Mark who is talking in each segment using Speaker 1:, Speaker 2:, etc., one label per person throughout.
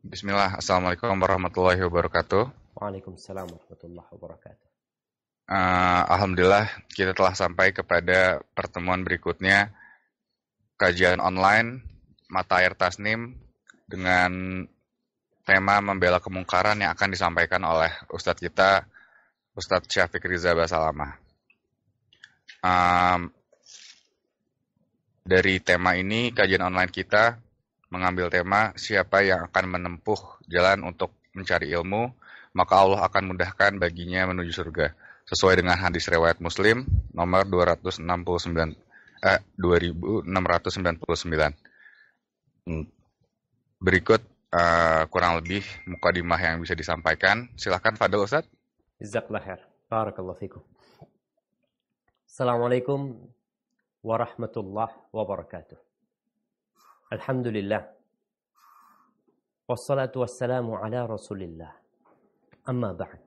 Speaker 1: Bismillah, Assalamualaikum warahmatullahi wabarakatuh.
Speaker 2: Waalaikumsalam warahmatullahi wabarakatuh.
Speaker 1: Alhamdulillah, kita telah sampai kepada pertemuan berikutnya, kajian online, mata air tasnim, dengan tema membela kemungkaran yang akan disampaikan oleh Ustadz kita, Ustadz Syafiq Riza Basalamah. Dari tema ini, kajian online kita mengambil tema siapa yang akan menempuh jalan untuk mencari ilmu, maka Allah akan mudahkan baginya menuju surga. Sesuai dengan hadis riwayat Muslim nomor 2699. Berikut kurang lebih mukadimah yang bisa disampaikan. Silakan Fadil Ustaz.
Speaker 2: Jazakallah khair. Barakallahu fikum. Assalamualaikum warahmatullahi wabarakatuh. Alhamdulillah. Wassalatu wassalamu ala Rasulillah. Amma ba'd.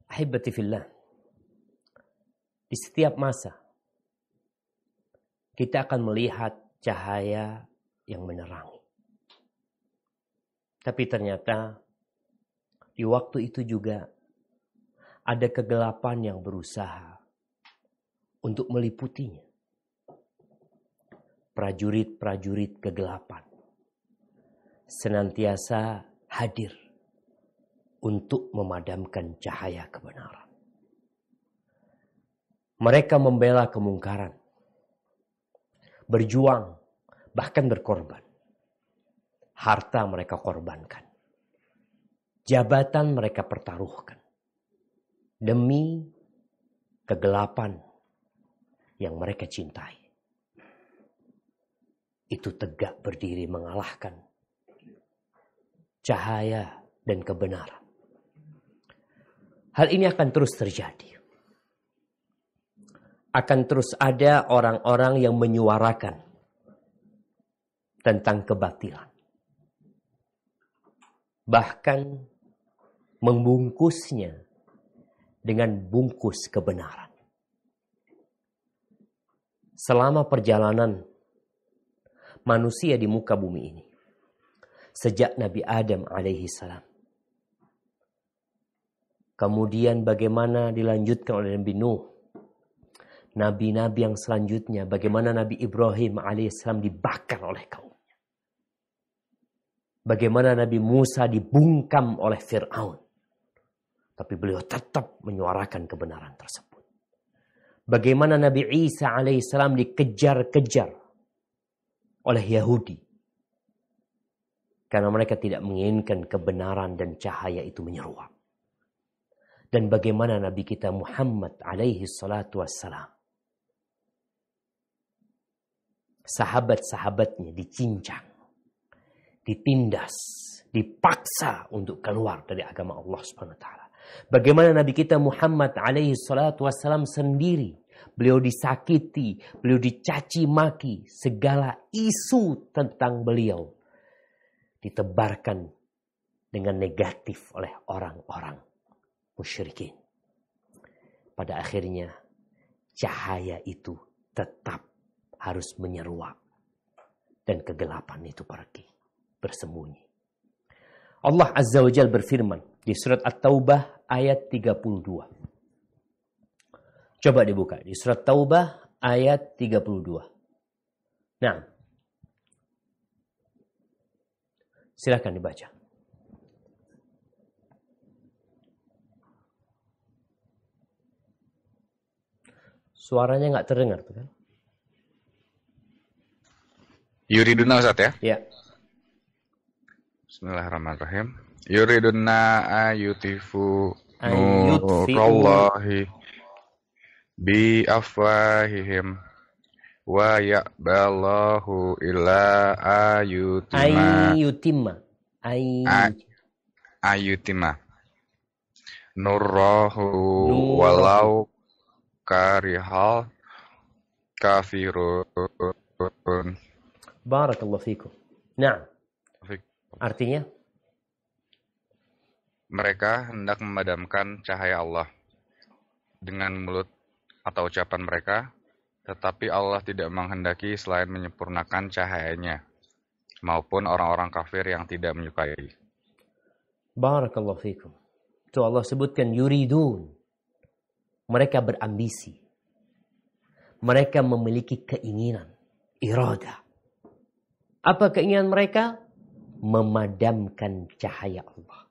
Speaker 2: Ahibati fillah. Di setiap masa kita akan melihat cahaya yang menerangi. Tapi ternyata di waktu itu juga ada kegelapan yang berusaha untuk meliputinya. Prajurit-prajurit kegelapan senantiasa hadir untuk memadamkan cahaya kebenaran. Mereka membela kemungkaran, berjuang, bahkan berkorban. Harta mereka korbankan. Jabatan mereka pertaruhkan. Demi kegelapan yang mereka cintai. Itu tegak berdiri mengalahkan cahaya dan kebenaran. Hal ini akan terus terjadi. Akan terus ada orang-orang yang menyuarakan tentang kebatilan. Bahkan membungkusnya dengan bungkus kebenaran. Selama perjalanan manusia di muka bumi ini, sejak Nabi Adam alaihi salam, kemudian bagaimana dilanjutkan oleh Nabi Nuh, nabi-nabi yang selanjutnya, bagaimana Nabi Ibrahim alaihissalam dibakar oleh kaumnya, bagaimana Nabi Musa dibungkam oleh Fir'aun, tapi beliau tetap menyuarakan kebenaran tersebut. Bagaimana Nabi Isa alaihissalam dikejar-kejar oleh Yahudi karena mereka tidak menginginkan kebenaran dan cahaya itu menyeruak. Dan bagaimana Nabi kita Muhammad alaihi salatu wassalam, sahabat-sahabatnya dicincang, ditindas, dipaksa untuk keluar dari agama Allah Subhanahu wa taala. Bagaimana Nabi kita Muhammad alaihi salatu wassalam sendiri, beliau disakiti, beliau dicaci maki, segala isu tentang beliau ditebarkan dengan negatif oleh orang-orang musyrikin. Pada akhirnya cahaya itu tetap harus menyeruak dan kegelapan itu pergi, bersembunyi. Allah Azza wa Jalla berfirman di surat At-Taubah ayat 32. Coba dibuka di surat Taubah ayat 32. Nah, silakan dibaca. Suaranya nggak terdengar, kan?
Speaker 1: Yuriduna Ustaz ya?
Speaker 2: Ya.
Speaker 1: Bismillahirrahmanirrahim. Yuriduna ayutifu
Speaker 2: Ayutfi'u
Speaker 1: nurallahi bi afwahihim wa ya'ballahu illa
Speaker 2: ayutimma
Speaker 1: ayutima nurrahu
Speaker 2: nurahu.
Speaker 1: walau karihal kafirun.
Speaker 2: Barakallahu fikum. Nah, artinya
Speaker 1: mereka hendak memadamkan cahaya Allah dengan mulut atau ucapan mereka, tetapi Allah tidak menghendaki selain menyempurnakan cahayanya. maupun orang-orang kafir yang tidak menyukai.
Speaker 2: Barakallahu fikum. Itu Allah sebutkan yuridun. Mereka berambisi. Mereka memiliki keinginan, irada. Apa keinginan mereka? Memadamkan cahaya Allah.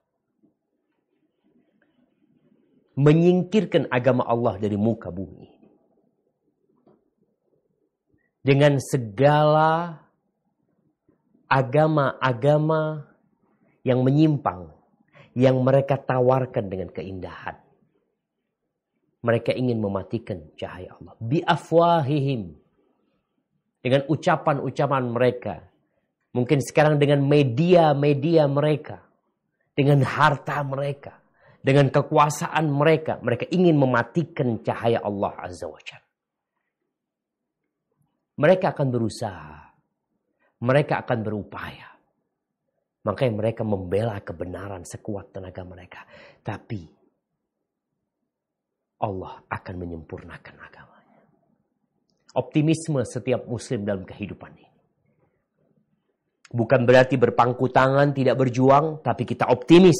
Speaker 2: Menyingkirkan agama Allah dari muka bumi. Dengan segala agama-agama yang menyimpang, yang mereka tawarkan dengan keindahan. Mereka ingin mematikan cahaya Allah. Biafwahihim. Dengan ucapan-ucapan mereka. Mungkin sekarang dengan media-media mereka. Dengan harta mereka. Dengan kekuasaan mereka. Mereka ingin mematikan cahaya Allah Azza wa Jalla. Mereka akan berusaha. Mereka akan berupaya. Makanya mereka membela kebenaran sekuat tenaga mereka. Tapi Allah akan menyempurnakan agamanya. Optimisme setiap muslim dalam kehidupan ini. Bukan berarti berpangku tangan, tidak berjuang, tapi kita optimis.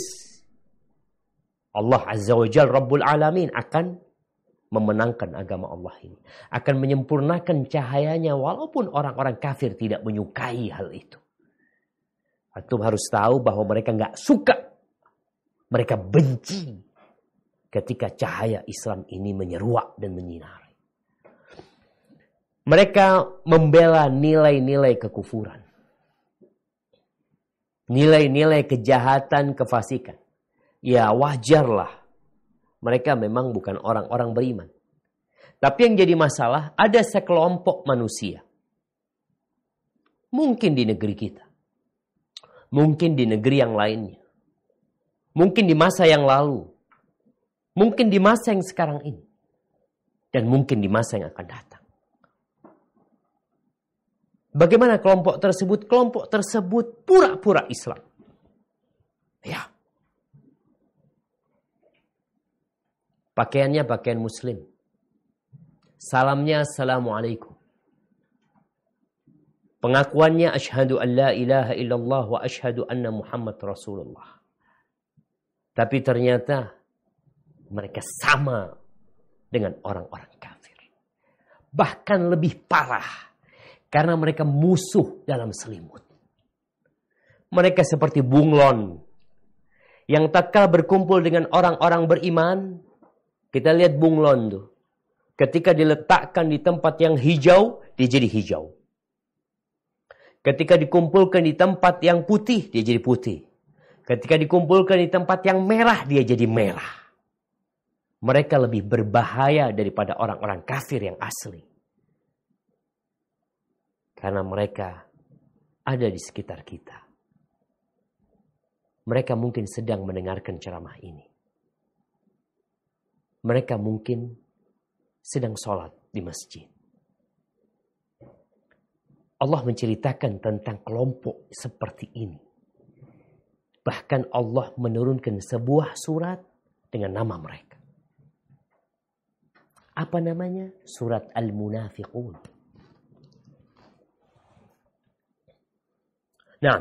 Speaker 2: Allah Azza wa Jalla Rabbul Alamin akan memenangkan agama Allah ini. Akan menyempurnakan cahayanya walaupun orang-orang kafir tidak menyukai hal itu. Antum harus tahu bahwa mereka nggak suka. Mereka benci ketika cahaya Islam ini menyeruak dan menyinari. Mereka membela nilai-nilai kekufuran. Nilai-nilai kejahatan, kefasikan. Ya wajarlah. Mereka memang bukan orang-orang beriman. Tapi yang jadi masalah, ada sekelompok manusia. Mungkin di negeri kita. Mungkin di negeri yang lainnya. Mungkin di masa yang lalu. Mungkin di masa yang sekarang ini. Dan mungkin di masa yang akan datang. Bagaimana kelompok tersebut? Kelompok tersebut pura-pura Islam. Ya. Pakaiannya pakaian muslim. Salamnya assalamualaikum. Pengakuannya asyhadu an la ilaha illallah wa asyhadu anna Muhammad Rasulullah. Tapi ternyata mereka sama dengan orang-orang kafir. Bahkan lebih parah. Karena mereka musuh dalam selimut. Mereka seperti bunglon. Yang tatkala berkumpul dengan orang-orang beriman. Kita lihat bunglon tuh. Ketika diletakkan di tempat yang hijau, dia jadi hijau. Ketika dikumpulkan di tempat yang putih, dia jadi putih. Ketika dikumpulkan di tempat yang merah, dia jadi merah. Mereka lebih berbahaya daripada orang-orang kafir yang asli. Karena mereka ada di sekitar kita. Mereka mungkin sedang mendengarkan ceramah ini. Mereka mungkin sedang sholat di masjid. Allah menceritakan tentang kelompok seperti ini. Bahkan Allah menurunkan sebuah surat dengan nama mereka. Apa namanya? Surat Al-Munafiqun. Nah,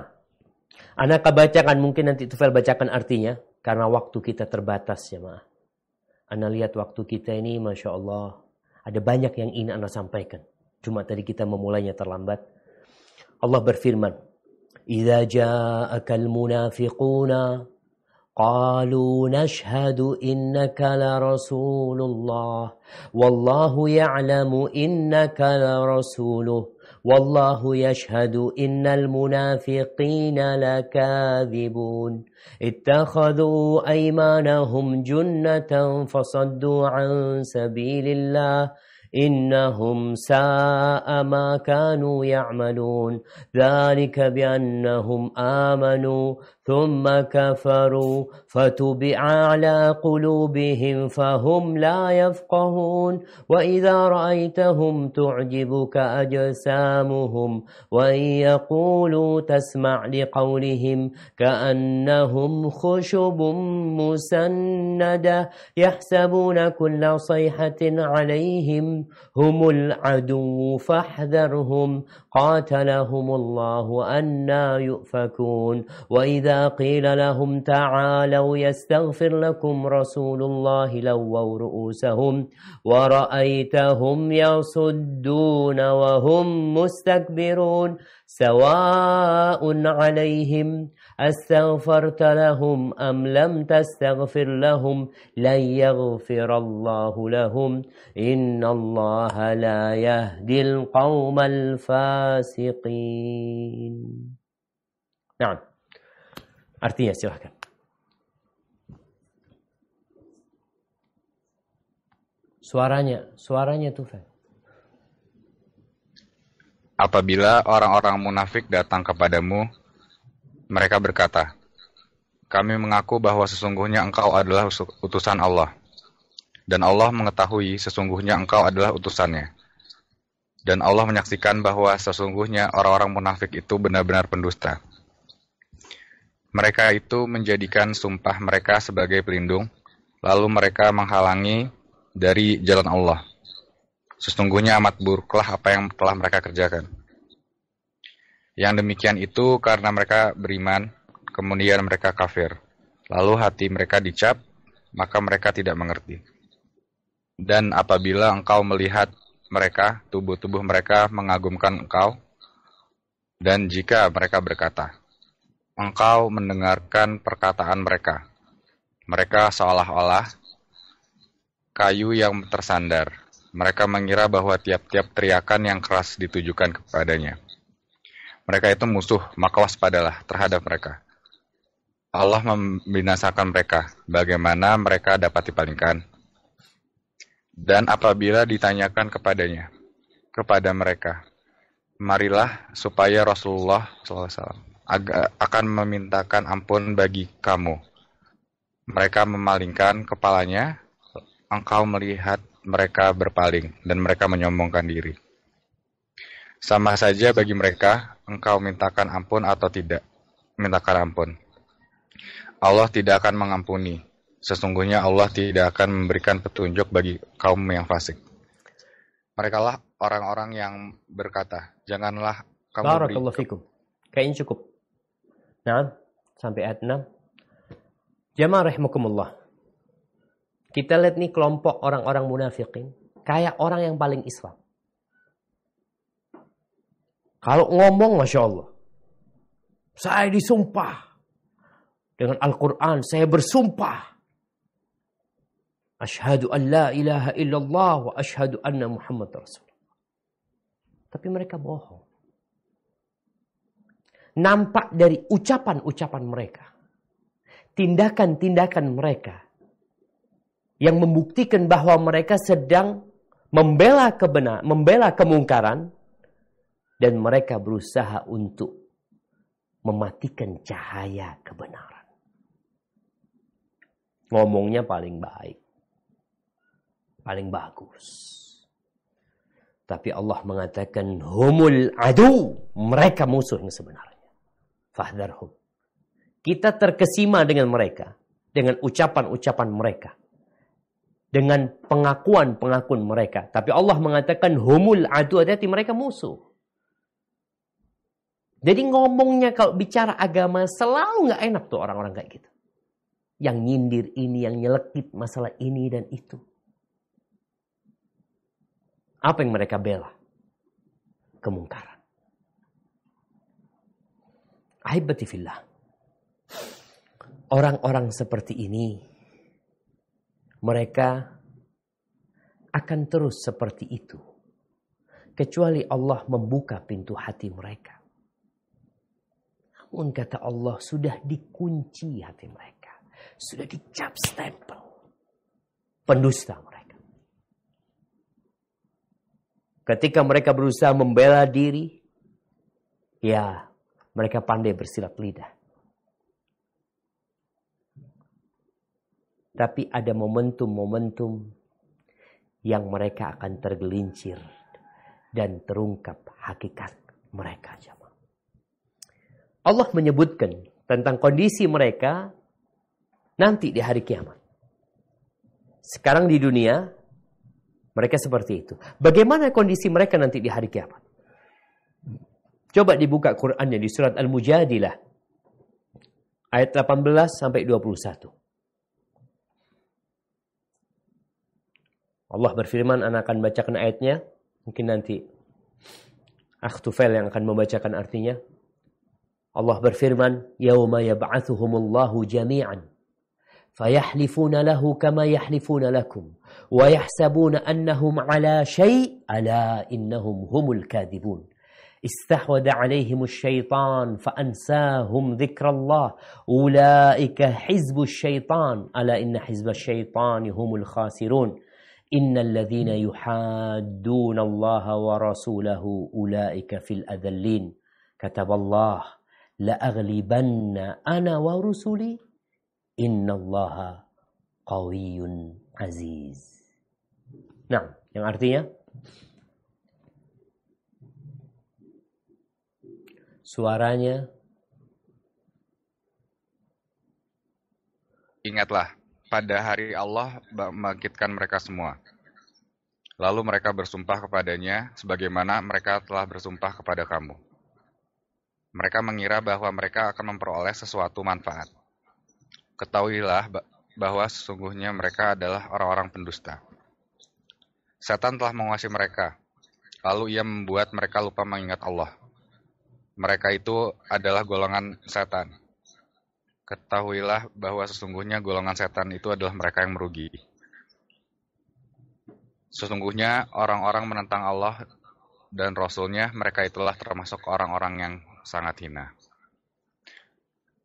Speaker 2: anak bacakan, mungkin nanti Tufel bacakan artinya. Karena waktu kita terbatas ya maaf. Anda lihat waktu kita ini Masya Allah. Ada banyak yang ingin Anda sampaikan. Cuma tadi kita memulainya terlambat. Allah berfirman. Idza ja'akal munafiquna qalu nashhadu innaka la rasulullah wallahu ya'lamu innaka la rasuluh wallahu yashhadu innal munafiqina lakathibun ittakhadhu aymanahum junnatan fasaddu an sabilillah إنهم ساء ما كانوا يعملون ذلك بأنهم آمنوا ثم كفروا فتبع على قلوبهم فهم لا يفقهون وإذا رأيتهم تعجبك أجسامهم وإن يقولوا تسمع لقولهم كأنهم خشب مسندة يحسبون كل صيحة عليهم هم العدو فاحذرهم قاتلهم الله أنى يؤفكون وإذا قيل لهم تعالوا يستغفر لكم رسول الله لووا رؤوسهم ورأيتهم يصدون وهم مستكبرون سواء عليهم أستغفرت لهم أم لم تستغفر لهم لن يغفر الله لهم إن الله لا يهدي القوم الفاسقين. Nah, artinya silahkan. Suaranya Tufan.
Speaker 1: Apabila orang-orang munafik datang kepadamu, mereka berkata, kami mengaku bahwa sesungguhnya engkau adalah utusan Allah. Dan Allah mengetahui sesungguhnya engkau adalah utusannya. Dan Allah menyaksikan bahwa sesungguhnya orang-orang munafik itu benar-benar pendusta. Mereka itu menjadikan sumpah mereka sebagai pelindung, lalu mereka menghalangi dari jalan Allah. Sesungguhnya amat buruklah apa yang telah mereka kerjakan. Yang demikian itu karena mereka beriman, kemudian mereka kafir. Lalu hati mereka dicap, maka mereka tidak mengerti. Dan apabila engkau melihat mereka, tubuh-tubuh mereka mengagumkan engkau, dan jika mereka berkata, engkau mendengarkan perkataan mereka. Mereka seolah-olah kayu yang tersandar. Mereka mengira bahwa tiap-tiap teriakan yang keras ditujukan kepadanya. Mereka itu musuh, maka waspadalah terhadap mereka. Allah membinasakan mereka, bagaimana mereka dapat dipalingkan. Dan apabila ditanyakan kepada mereka, marilah supaya Rasulullah SAW akan memintakan ampun bagi kamu. Mereka memalingkan kepalanya, engkau melihat mereka berpaling, dan mereka menyombongkan diri. Sama saja bagi mereka, engkau mintakan ampun atau tidak mintakan ampun. Allah tidak akan mengampuni. Sesungguhnya Allah tidak akan memberikan petunjuk bagi kaum yang fasik. Merekalah orang-orang yang berkata, janganlah kamu
Speaker 2: Barakallahu fikum. Kayaknya cukup. Nah, sampai ayat 6. Jamaah rahimakumullah. Kita lihat nih kelompok orang-orang munafikin. Kayak orang yang paling Islam. Kalau ngomong, Masya Allah. Saya disumpah. Dengan Al-Quran, saya bersumpah. Asyhadu an la ilaha illallah wa asyhadu anna Muhammad Rasulullah. Tapi mereka bohong. Nampak dari ucapan-ucapan mereka. Tindakan-tindakan mereka. Yang membuktikan bahwa mereka sedang membela kemungkaran. Dan mereka berusaha untuk mematikan cahaya kebenaran. Ngomongnya paling baik. Paling bagus. Tapi Allah mengatakan humul adu. Mereka musuh yang sebenarnya. Fahdharhum. Kita terkesima dengan mereka. Dengan ucapan-ucapan mereka. Dengan pengakuan-pengakuan mereka. Tapi Allah mengatakan humul adu. Hati-hati mereka musuh. Jadi ngomongnya kalau bicara agama selalu gak enak tuh orang-orang kayak gitu. Yang nyindir ini, yang nyelekit masalah ini dan itu. Apa yang mereka bela? Kemungkaran. Ahibati fillah. Orang-orang seperti ini, mereka akan terus seperti itu. Kecuali Allah membuka pintu hati mereka. Namun kata Allah sudah dikunci hati mereka. Sudah dicap stempel. Pendusta mereka. Ketika mereka berusaha membela diri. Ya mereka pandai bersilat lidah. Tapi ada momentum-momentum yang mereka akan tergelincir dan terungkap hakikat mereka. Allah menyebutkan tentang kondisi mereka nanti di hari kiamat. Sekarang di dunia, mereka seperti itu. Bagaimana kondisi mereka nanti di hari kiamat? Coba dibuka Qur'annya di surat Al-Mujadilah. Ayat 18 sampai 21. Allah berfirman, anak akan bacakan ayatnya. Mungkin nanti Akhtufail yang akan membacakan artinya. Allah berfirman, "Yauma yab'atsuhumullahu jami'an, fayahlifuna lahu kama yahlifuna lakum, wa yahsabuna annahum 'ala syai', ala innahum humul kadhibun. Istahwada 'alaihimul syaitan fa'ansahum dzikrallah, ulaika hizbus syaitan, ala inna hizbas syaitani humul khasirun. Innal ladzina yuhadduna Allah wa rasulahu ulaika fil adzallin. Kataballah la aghlibanna ana wa rusuli innallaha qawiyyun aziz." Nah, yang artinya suaranya,
Speaker 1: Ingatlah, pada hari Allah membangkitkan mereka semua. Lalu mereka bersumpah kepadanya sebagaimana mereka telah bersumpah kepada kamu. Mereka mengira bahwa mereka akan memperoleh sesuatu manfaat. Ketahuilah bahwa sesungguhnya mereka adalah orang-orang pendusta. Setan telah menguasai mereka, lalu ia membuat mereka lupa mengingat Allah. Mereka itu adalah golongan setan. Ketahuilah bahwa sesungguhnya golongan setan itu adalah mereka yang merugi. Sesungguhnya orang-orang menentang Allah dan Rasul-Nya, mereka itulah termasuk orang-orang yang sangat hina.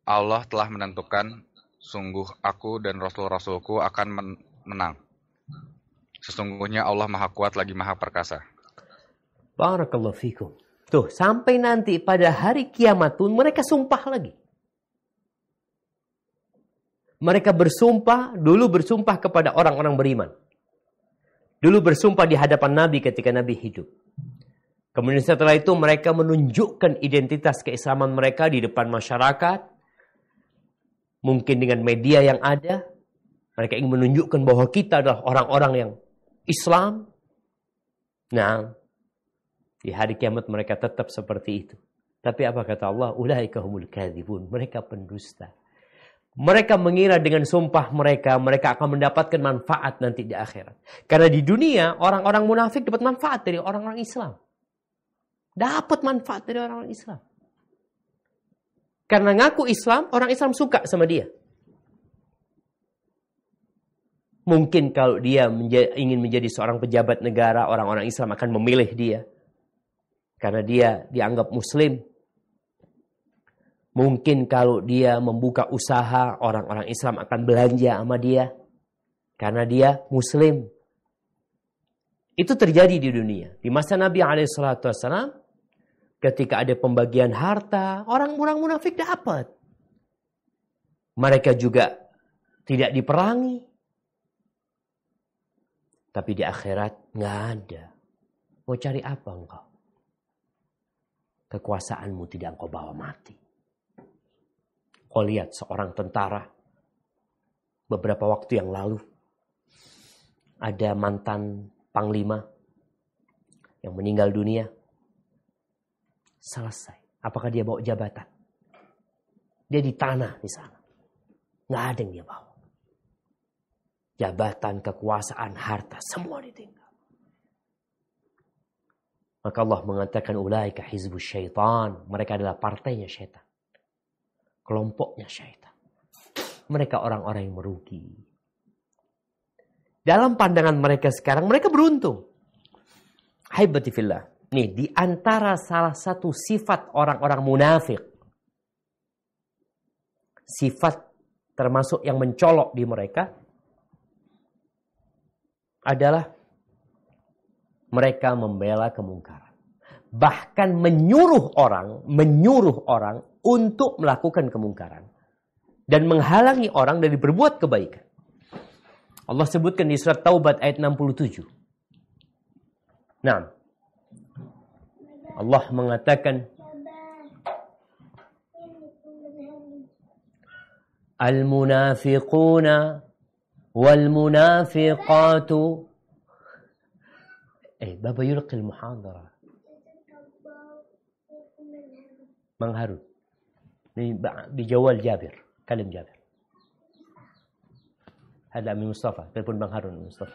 Speaker 1: Allah telah menentukan, sungguh aku dan Rasul-Rasulku akan menang. Sesungguhnya Allah Maha Kuat lagi Maha Perkasa.
Speaker 2: Barakallahu fikum. Tuh, sampai nanti pada hari kiamat pun mereka sumpah lagi. Mereka dulu bersumpah kepada orang-orang beriman. Dulu bersumpah di hadapan Nabi ketika Nabi hidup. Kemudian setelah itu mereka menunjukkan identitas keislaman mereka di depan masyarakat. Mungkin dengan media yang ada. Mereka ingin menunjukkan bahwa kita adalah orang-orang yang Islam. Nah, di hari kiamat mereka tetap seperti itu. Tapi apa kata Allah? Ulaika humul kadzibun. Mereka pendusta. Mereka mengira dengan sumpah mereka akan mendapatkan manfaat nanti di akhirat. Karena di dunia, orang-orang munafik dapat manfaat dari orang-orang Islam. Dapat manfaat dari orang-orang Islam. Karena ngaku Islam, orang Islam suka sama dia. Mungkin kalau dia ingin menjadi seorang pejabat negara, orang-orang Islam akan memilih dia. Karena dia dianggap Muslim. Mungkin kalau dia membuka usaha, orang-orang Islam akan belanja sama dia. Karena dia Muslim. Itu terjadi di dunia. Di masa Nabi SAW, ketika ada pembagian harta, orang-orang munafik dapat. Mereka juga tidak diperangi. Tapi di akhirat nggak ada. Mau cari apa engkau? Kekuasaanmu tidak engkau bawa mati. Kau lihat seorang tentara beberapa waktu yang lalu. Ada mantan panglima yang meninggal dunia. Selesai. Apakah dia bawa jabatan? Dia di tanah di sana. Nggak ada yang dia bawa. Jabatan, kekuasaan, harta, semua ditinggal. Maka Allah mengatakan ulaika hizbus syaitan. Mereka adalah partainya syaitan. Kelompoknya syaitan. Mereka orang-orang yang merugi. Dalam pandangan mereka sekarang, mereka beruntung. Haibati fillah. Nih, di antara salah satu sifat orang-orang munafik. Sifat termasuk yang mencolok di mereka. Adalah mereka membela kemungkaran. Bahkan menyuruh orang untuk melakukan kemungkaran. Dan menghalangi orang dari berbuat kebaikan. Allah sebutkan di surat Taubat ayat 67. Nah, Allah mengatakan, Al-munafiquna wal-munafiqatu. Baba yulqi al-muhadara. Bang Harun. Bijawal Jabir. Kalim Jabir. Hada min Mustafa. Telepon Bang Harun Mustafa.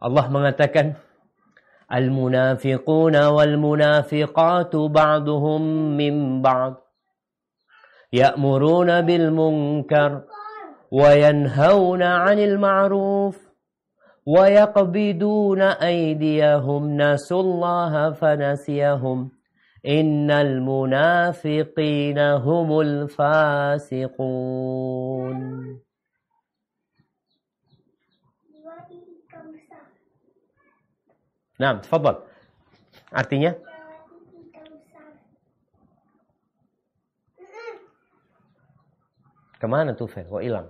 Speaker 2: Allah mengatakan, Al-munafiquna wal-munafiqatu ba'duhum min ba'd. Ya'muruna bil munkar wa yanhauna 'anil ma'ruf wa yaqbiduna aydiyahum nasullaha fanasiyahum innal munafiqina humul fasiqun. Nah, tafadhal. Artinya kemana tuh Fer? Kok hilang?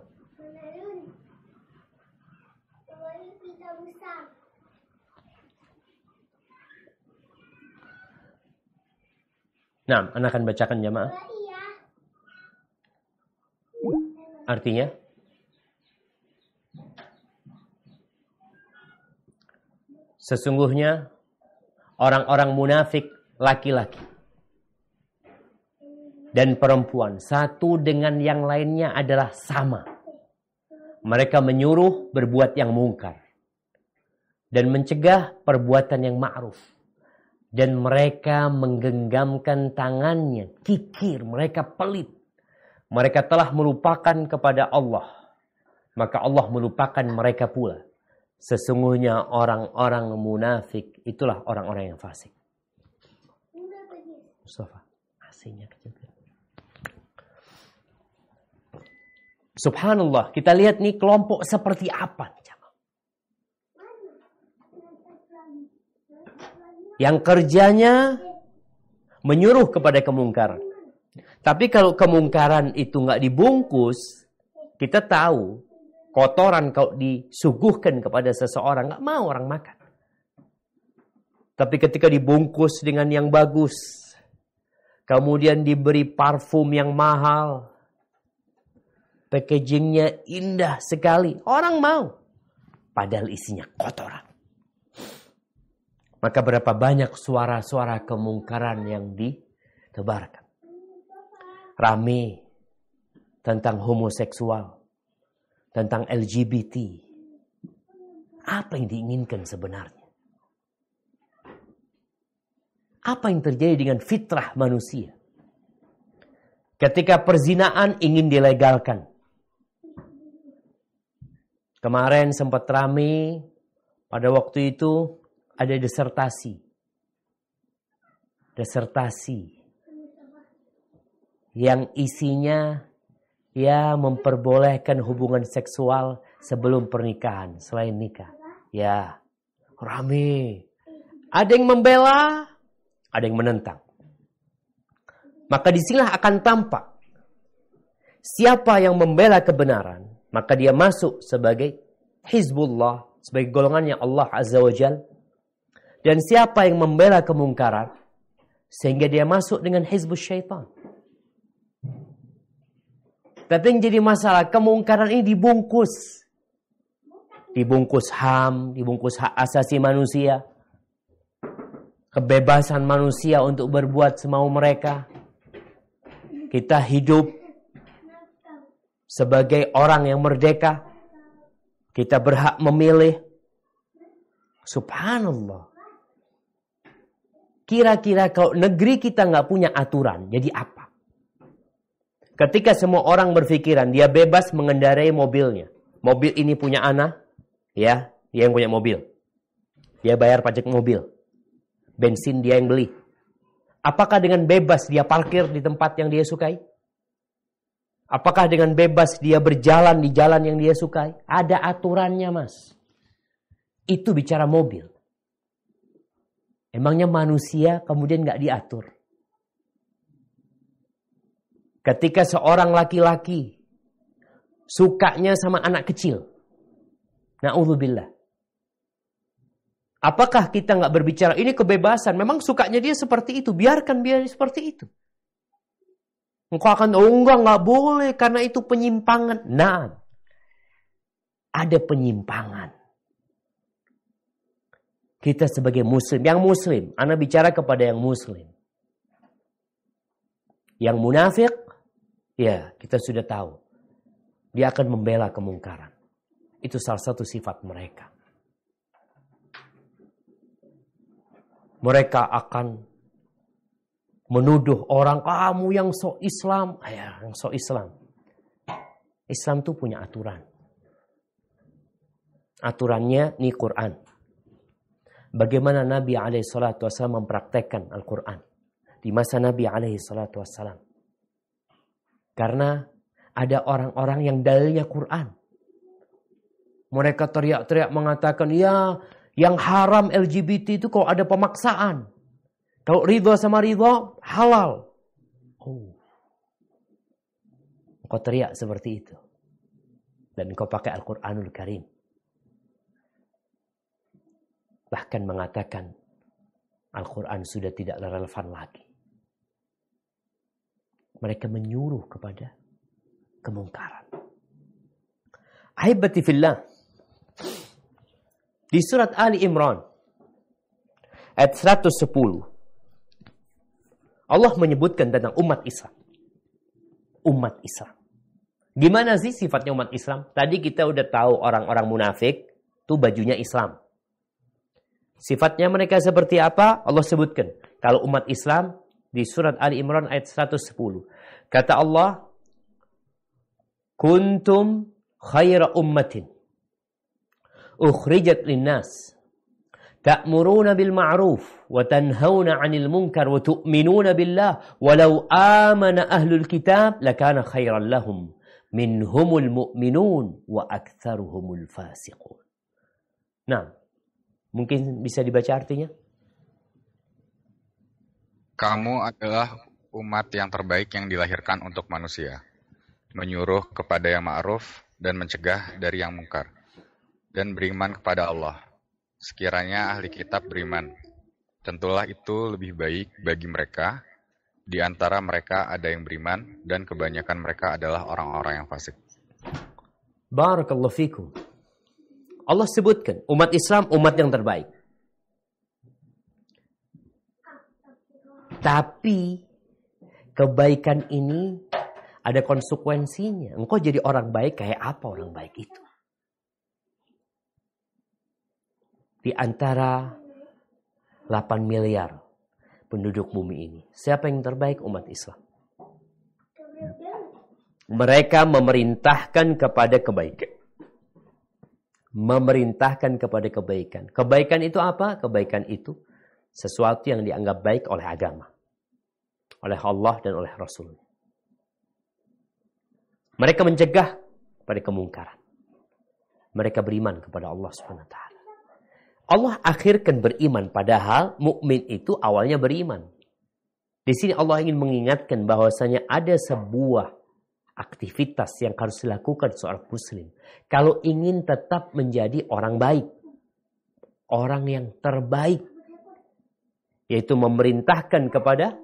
Speaker 2: Nah, anak akan bacakan jamaah. Artinya? Sesungguhnya orang-orang munafik laki-laki dan perempuan satu dengan yang lainnya adalah sama. Mereka menyuruh berbuat yang mungkar dan mencegah perbuatan yang ma'ruf. Dan mereka menggenggamkan tangannya, kikir, mereka pelit. Mereka telah melupakan kepada Allah. Maka Allah melupakan mereka pula. Sesungguhnya orang-orang munafik itulah orang-orang yang fasik. Mustafa, AC-nya kecil. Subhanallah, kita lihat nih kelompok seperti apa. Yang kerjanya menyuruh kepada kemungkaran. Tapi kalau kemungkaran itu nggak dibungkus, kita tahu kotoran kalau disuguhkan kepada seseorang nggak mau orang makan. Tapi ketika dibungkus dengan yang bagus, kemudian diberi parfum yang mahal, packagingnya indah sekali, orang mau. Padahal isinya kotoran. Maka berapa banyak suara-suara kemungkaran yang ditebarkan. Rame tentang homoseksual, tentang LGBT. Apa yang diinginkan sebenarnya? Apa yang terjadi dengan fitrah manusia? Ketika perzinaan ingin dilegalkan. Kemarin sempat rame pada waktu itu. Ada disertasi yang isinya ya memperbolehkan hubungan seksual sebelum pernikahan, selain nikah. Ya, rame. Ada yang membela, ada yang menentang. Maka disinilah akan tampak siapa yang membela kebenaran, maka dia masuk sebagai Hizbullah, sebagai golongannya Allah Azza wa Jalla. Dan siapa yang membela kemungkaran, sehingga dia masuk dengan hizbus syaitan. Tapi yang jadi masalah, kemungkaran ini dibungkus. Dibungkus HAM, dibungkus hak asasi manusia. Kebebasan manusia untuk berbuat semau mereka. Kita hidup sebagai orang yang merdeka. Kita berhak memilih. Subhanallah. Kira-kira kalau negeri kita nggak punya aturan, jadi apa? Ketika semua orang berpikiran, dia bebas mengendarai mobilnya. Mobil ini punya anak, ya, dia yang punya mobil. Dia bayar pajak mobil. Bensin dia yang beli. Apakah dengan bebas dia parkir di tempat yang dia sukai? Apakah dengan bebas dia berjalan di jalan yang dia sukai? Ada aturannya, Mas. Itu bicara mobil. Emangnya manusia kemudian nggak diatur? Ketika seorang laki-laki sukanya sama anak kecil, Na'udzubillah. Apakah kita nggak berbicara, ini kebebasan, memang sukanya dia seperti itu, biarkan dia seperti itu. Engkau akan, nggak boleh, karena itu penyimpangan. Nah, ada penyimpangan. Kita sebagai muslim, yang muslim, ana bicara kepada yang muslim. Yang munafik, ya kita sudah tahu. Dia akan membela kemungkaran. Itu salah satu sifat mereka. Mereka akan menuduh orang, kamu yang sok Islam. Ya, yang sok Islam. Islam tuh punya aturan. Aturannya ini Quran. Bagaimana Nabi SAW mempraktekkan Al-Quran di masa Nabi SAW. Karena ada orang-orang yang dalilnya Quran. Mereka teriak-teriak mengatakan, ya yang haram LGBT itu kalau ada pemaksaan. Kalau ridho sama ridho, halal. Oh. Kau teriak seperti itu. Dan kau pakai Al-Quranul Karim. Bahkan mengatakan, Al-Quran sudah tidak relevan lagi. Mereka menyuruh kepada kemungkaran. Ahibati fillah. Di surat Ali Imran ayat 110 Allah menyebutkan tentang umat Islam. Umat Islam. Gimana sih sifatnya umat Islam? Tadi kita udah tahu orang-orang munafik itu bajunya Islam. Sifatnya mereka seperti apa? Allah sebutkan. Kalau umat Islam di surat Ali Imran ayat 110. Kata Allah, kuntum khaira ummatin ukhrijat linnas ta'muruna bil ma'ruf wa tanhauna 'anil munkar wa tu'minuna billah walau amana ahlul kitab lakana khairan lahum minhumul mu'minun wa aktsaruhumul fasiqun. Nah, mungkin bisa dibaca artinya?
Speaker 1: Kamu adalah umat yang terbaik yang dilahirkan untuk manusia, menyuruh kepada yang ma'ruf dan mencegah dari yang mungkar, dan beriman kepada Allah. Sekiranya ahli kitab beriman, tentulah itu lebih baik bagi mereka. Di antara mereka ada yang beriman, dan kebanyakan mereka adalah orang-orang yang fasik.
Speaker 2: Barakallahu fikum. Allah sebutkan umat Islam umat yang terbaik. Tapi kebaikan ini ada konsekuensinya. Engkau jadi orang baik, kayak apa orang baik itu? Di antara 8 miliar penduduk bumi ini, siapa yang terbaik? Umat Islam. Mereka memerintahkan kepada kebaikan. Memerintahkan kepada kebaikan. Kebaikan itu apa? Kebaikan itu sesuatu yang dianggap baik oleh agama, oleh Allah dan oleh Rasul. Mereka mencegah pada kemungkaran. Mereka beriman kepada Allah SWT. Allah akhirkan beriman, padahal mukmin itu awalnya beriman. Di sini Allah ingin mengingatkan bahwasanya ada sebuah aktivitas yang harus dilakukan seorang muslim kalau ingin tetap menjadi orang baik, orang yang terbaik, yaitu memerintahkan kepada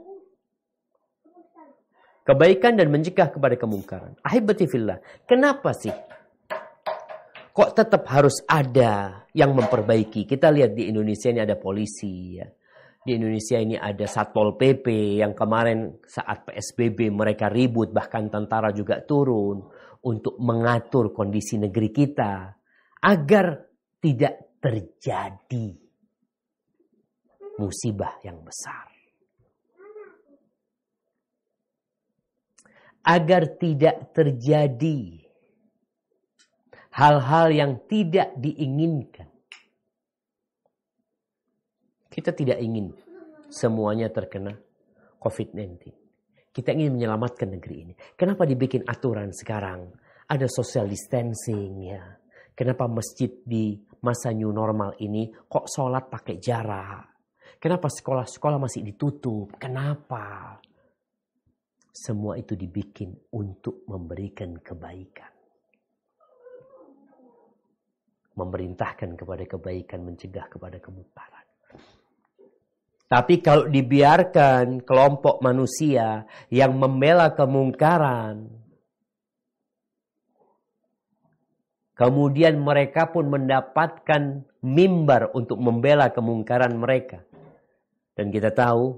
Speaker 2: kebaikan dan mencegah kepada kemungkaran. Ahibati fillah, kenapa sih kok tetap harus ada yang memperbaiki? Kita lihat di Indonesia ini ada polisi, ya. Di Indonesia ini ada Satpol PP yang kemarin saat PSBB mereka ribut, bahkan tentara juga turun untuk mengatur kondisi negeri kita agar tidak terjadi musibah yang besar. Agar tidak terjadi hal-hal yang tidak diinginkan. Kita tidak ingin semuanya terkena COVID-19. Kita ingin menyelamatkan negeri ini. Kenapa dibikin aturan sekarang? Ada social distancing, ya. Kenapa masjid di masa new normal ini kok sholat pakai jarak? Kenapa sekolah-sekolah masih ditutup? Kenapa? Semua itu dibikin untuk memberikan kebaikan. memerintahkan kepada kebaikan, mencegah kepada kemungkaran. Tapi kalau dibiarkan kelompok manusia yang membela kemungkaran, kemudian mereka pun mendapatkan mimbar untuk membela kemungkaran mereka. Dan kita tahu,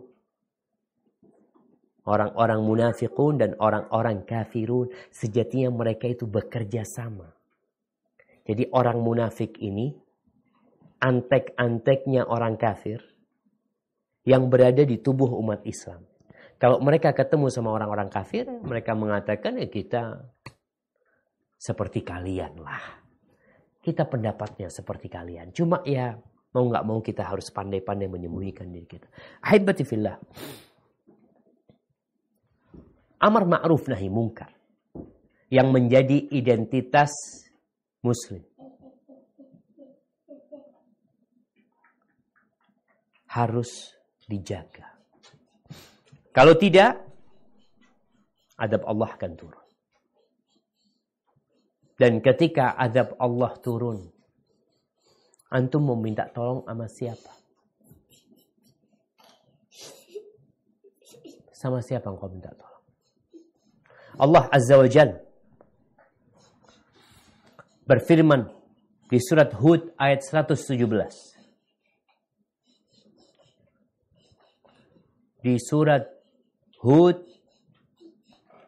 Speaker 2: orang-orang munafikun dan orang-orang kafirun, sejatinya mereka itu bekerja sama. Jadi orang munafik ini, antek-anteknya orang kafir, yang berada di tubuh umat Islam. Kalau mereka ketemu sama orang-orang kafir, mereka mengatakan, kita seperti kalian lah. Kita pendapatnya seperti kalian. Cuma ya, mau nggak mau kita harus pandai-pandai menyembunyikan diri kita. Ahibati fillah. Amar ma'ruf nahi mungkar. Yang menjadi identitas Muslim. Harus dijaga. Kalau tidak, azab Allah akan turun. Dan ketika azab Allah turun, antum mau minta tolong sama siapa? Sama siapa engkau minta tolong? Allah Azza wa Jalla berfirman di surat Hud ayat 117. Di surat Hud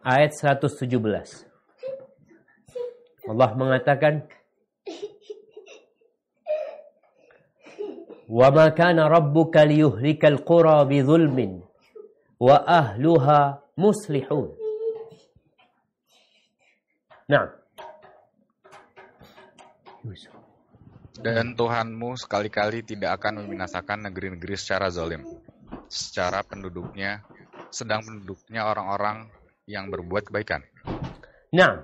Speaker 2: ayat 117. Allah mengatakan, "Wa ma kana rabbuka liyuhlikal qura bidzulmin wa ahluha muslihun." Nah.
Speaker 1: Dan Tuhanmu sekali-kali tidak akan membinasakan negeri-negeri secara zalim. Secara penduduknya, sedang penduduknya orang-orang yang berbuat kebaikan.
Speaker 2: Nah,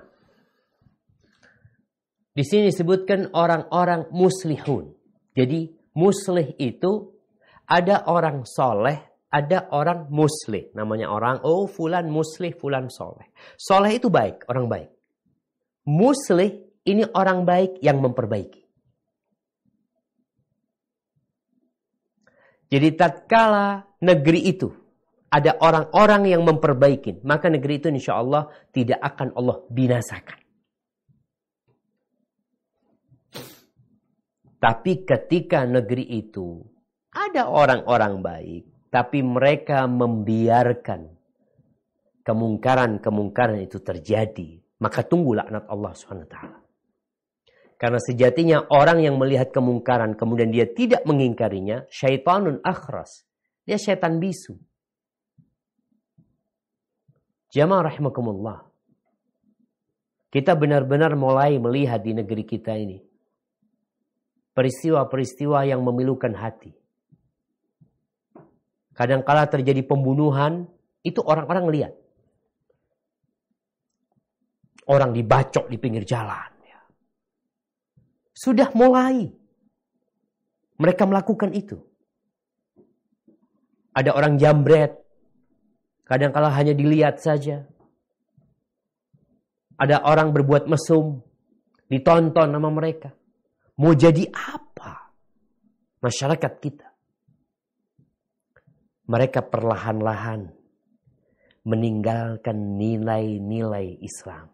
Speaker 2: di sini disebutkan orang-orang muslihun. Jadi muslih itu ada orang soleh, ada orang muslih. Namanya orang, fulan muslih, fulan soleh. Soleh itu baik, orang baik. Muslih ini orang baik yang memperbaiki. Jadi tatkala negeri itu ada orang-orang yang memperbaiki, maka negeri itu insya Allah tidak akan Allah binasakan. Tapi ketika negeri itu ada orang-orang baik, tapi mereka membiarkan kemungkaran-kemungkaran itu terjadi, maka tunggu laknat Allah SWT. Karena sejatinya orang yang melihat kemungkaran kemudian dia tidak mengingkarinya, syaitanun akhras. Dia syaitan bisu. Jamaah rahimakumullah. Kita benar-benar mulai melihat di negeri kita ini peristiwa-peristiwa yang memilukan hati. Kadangkala terjadi pembunuhan, itu orang-orang lihat. Orang dibacok di pinggir jalan. Sudah mulai mereka melakukan itu. Ada orang jambret, kadangkala hanya dilihat saja. Ada orang berbuat mesum, ditonton sama mereka. Mau jadi apa masyarakat kita? Mereka perlahan-lahan meninggalkan nilai-nilai Islam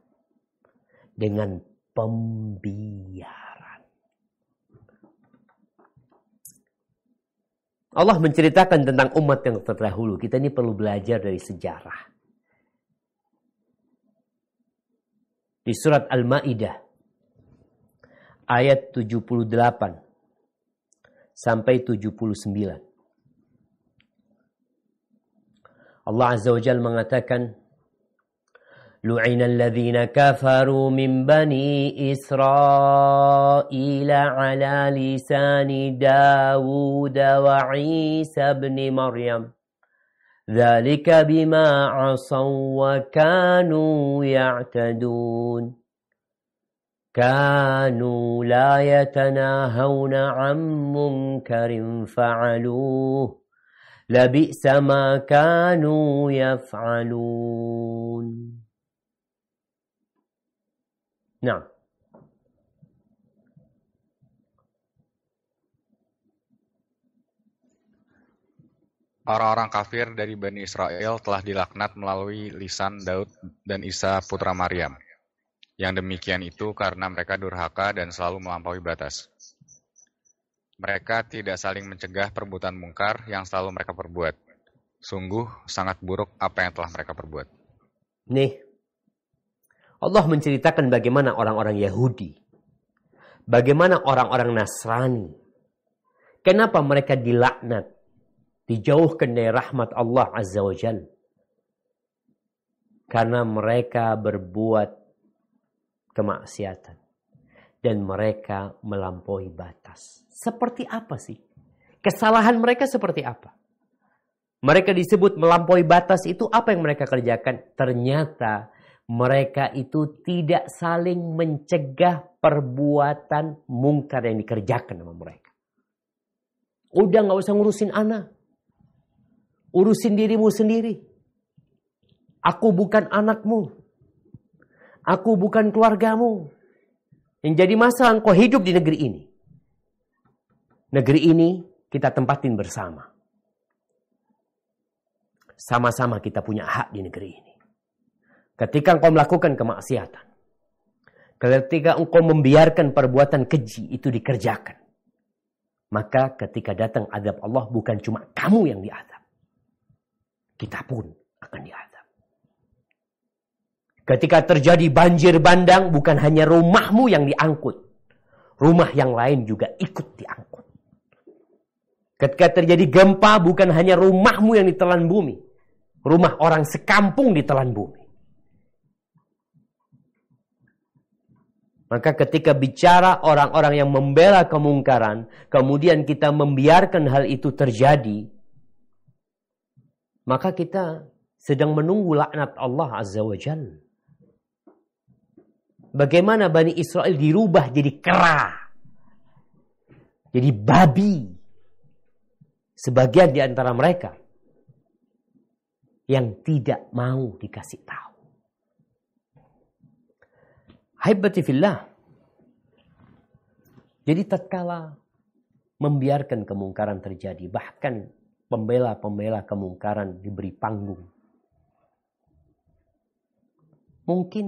Speaker 2: dengan pembiaran. Allah menceritakan tentang umat yang terdahulu. Kita ini perlu belajar dari sejarah. Di surat Al-Maidah ayat 78 sampai 79. Allah Azza wa Jalla mengatakan, "Lu'ina alladhina kafaru min bani Israel ala lisani Dawud wa Isa ibn Maryam. Dzalika bima 'asaw wa kanu ya'tadun. Kanu la yatanahawna 'an munkarin fa'aluhu. Labi'sa ma kanu yaf'alun." Nah,
Speaker 1: Orang-orang kafir dari Bani Israel telah dilaknat melalui lisan Daud dan Isa putra Maryam. Yang demikian itu karena mereka durhaka dan selalu melampaui batas. Mereka tidak saling mencegah perbuatan mungkar yang selalu mereka perbuat. Sungguh sangat buruk apa yang telah mereka perbuat.
Speaker 2: Nih, Allah menceritakan bagaimana orang-orang Yahudi, bagaimana orang-orang Nasrani, kenapa mereka dilaknat, dijauhkan dari rahmat Allah Azza wa Jalla. Karena mereka berbuat kemaksiatan dan mereka melampaui batas. Seperti apa sih? Kesalahan mereka seperti apa? Mereka disebut melampaui batas itu apa yang mereka kerjakan? Ternyata mereka itu tidak saling mencegah perbuatan mungkar yang dikerjakan sama mereka. Udah gak usah ngurusin anak. Urusin dirimu sendiri. Aku bukan anakmu. Aku bukan keluargamu. Yang jadi masalah engkau hidup di negeri ini. Negeri ini kita tempatin bersama. Sama-sama kita punya hak di negeri ini. Ketika engkau melakukan kemaksiatan. Ketika engkau membiarkan perbuatan keji itu dikerjakan. Maka ketika datang azab Allah bukan cuma kamu yang diazab. Kita pun akan diazab. Ketika terjadi banjir bandang bukan hanya rumahmu yang diangkut. Rumah yang lain juga ikut diangkut. Ketika terjadi gempa bukan hanya rumahmu yang ditelan bumi. Rumah orang sekampung ditelan bumi. Maka ketika bicara orang-orang yang membela kemungkaran, kemudian kita membiarkan hal itu terjadi, maka kita sedang menunggu laknat Allah Azza wa Jalla. Bagaimana Bani Israel dirubah jadi kera, jadi babi. Sebagian di antara mereka yang tidak mau dikasih tahu. Haibati fillah. Jadi tatkala membiarkan kemungkaran terjadi, bahkan pembela-pembela kemungkaran diberi panggung. Mungkin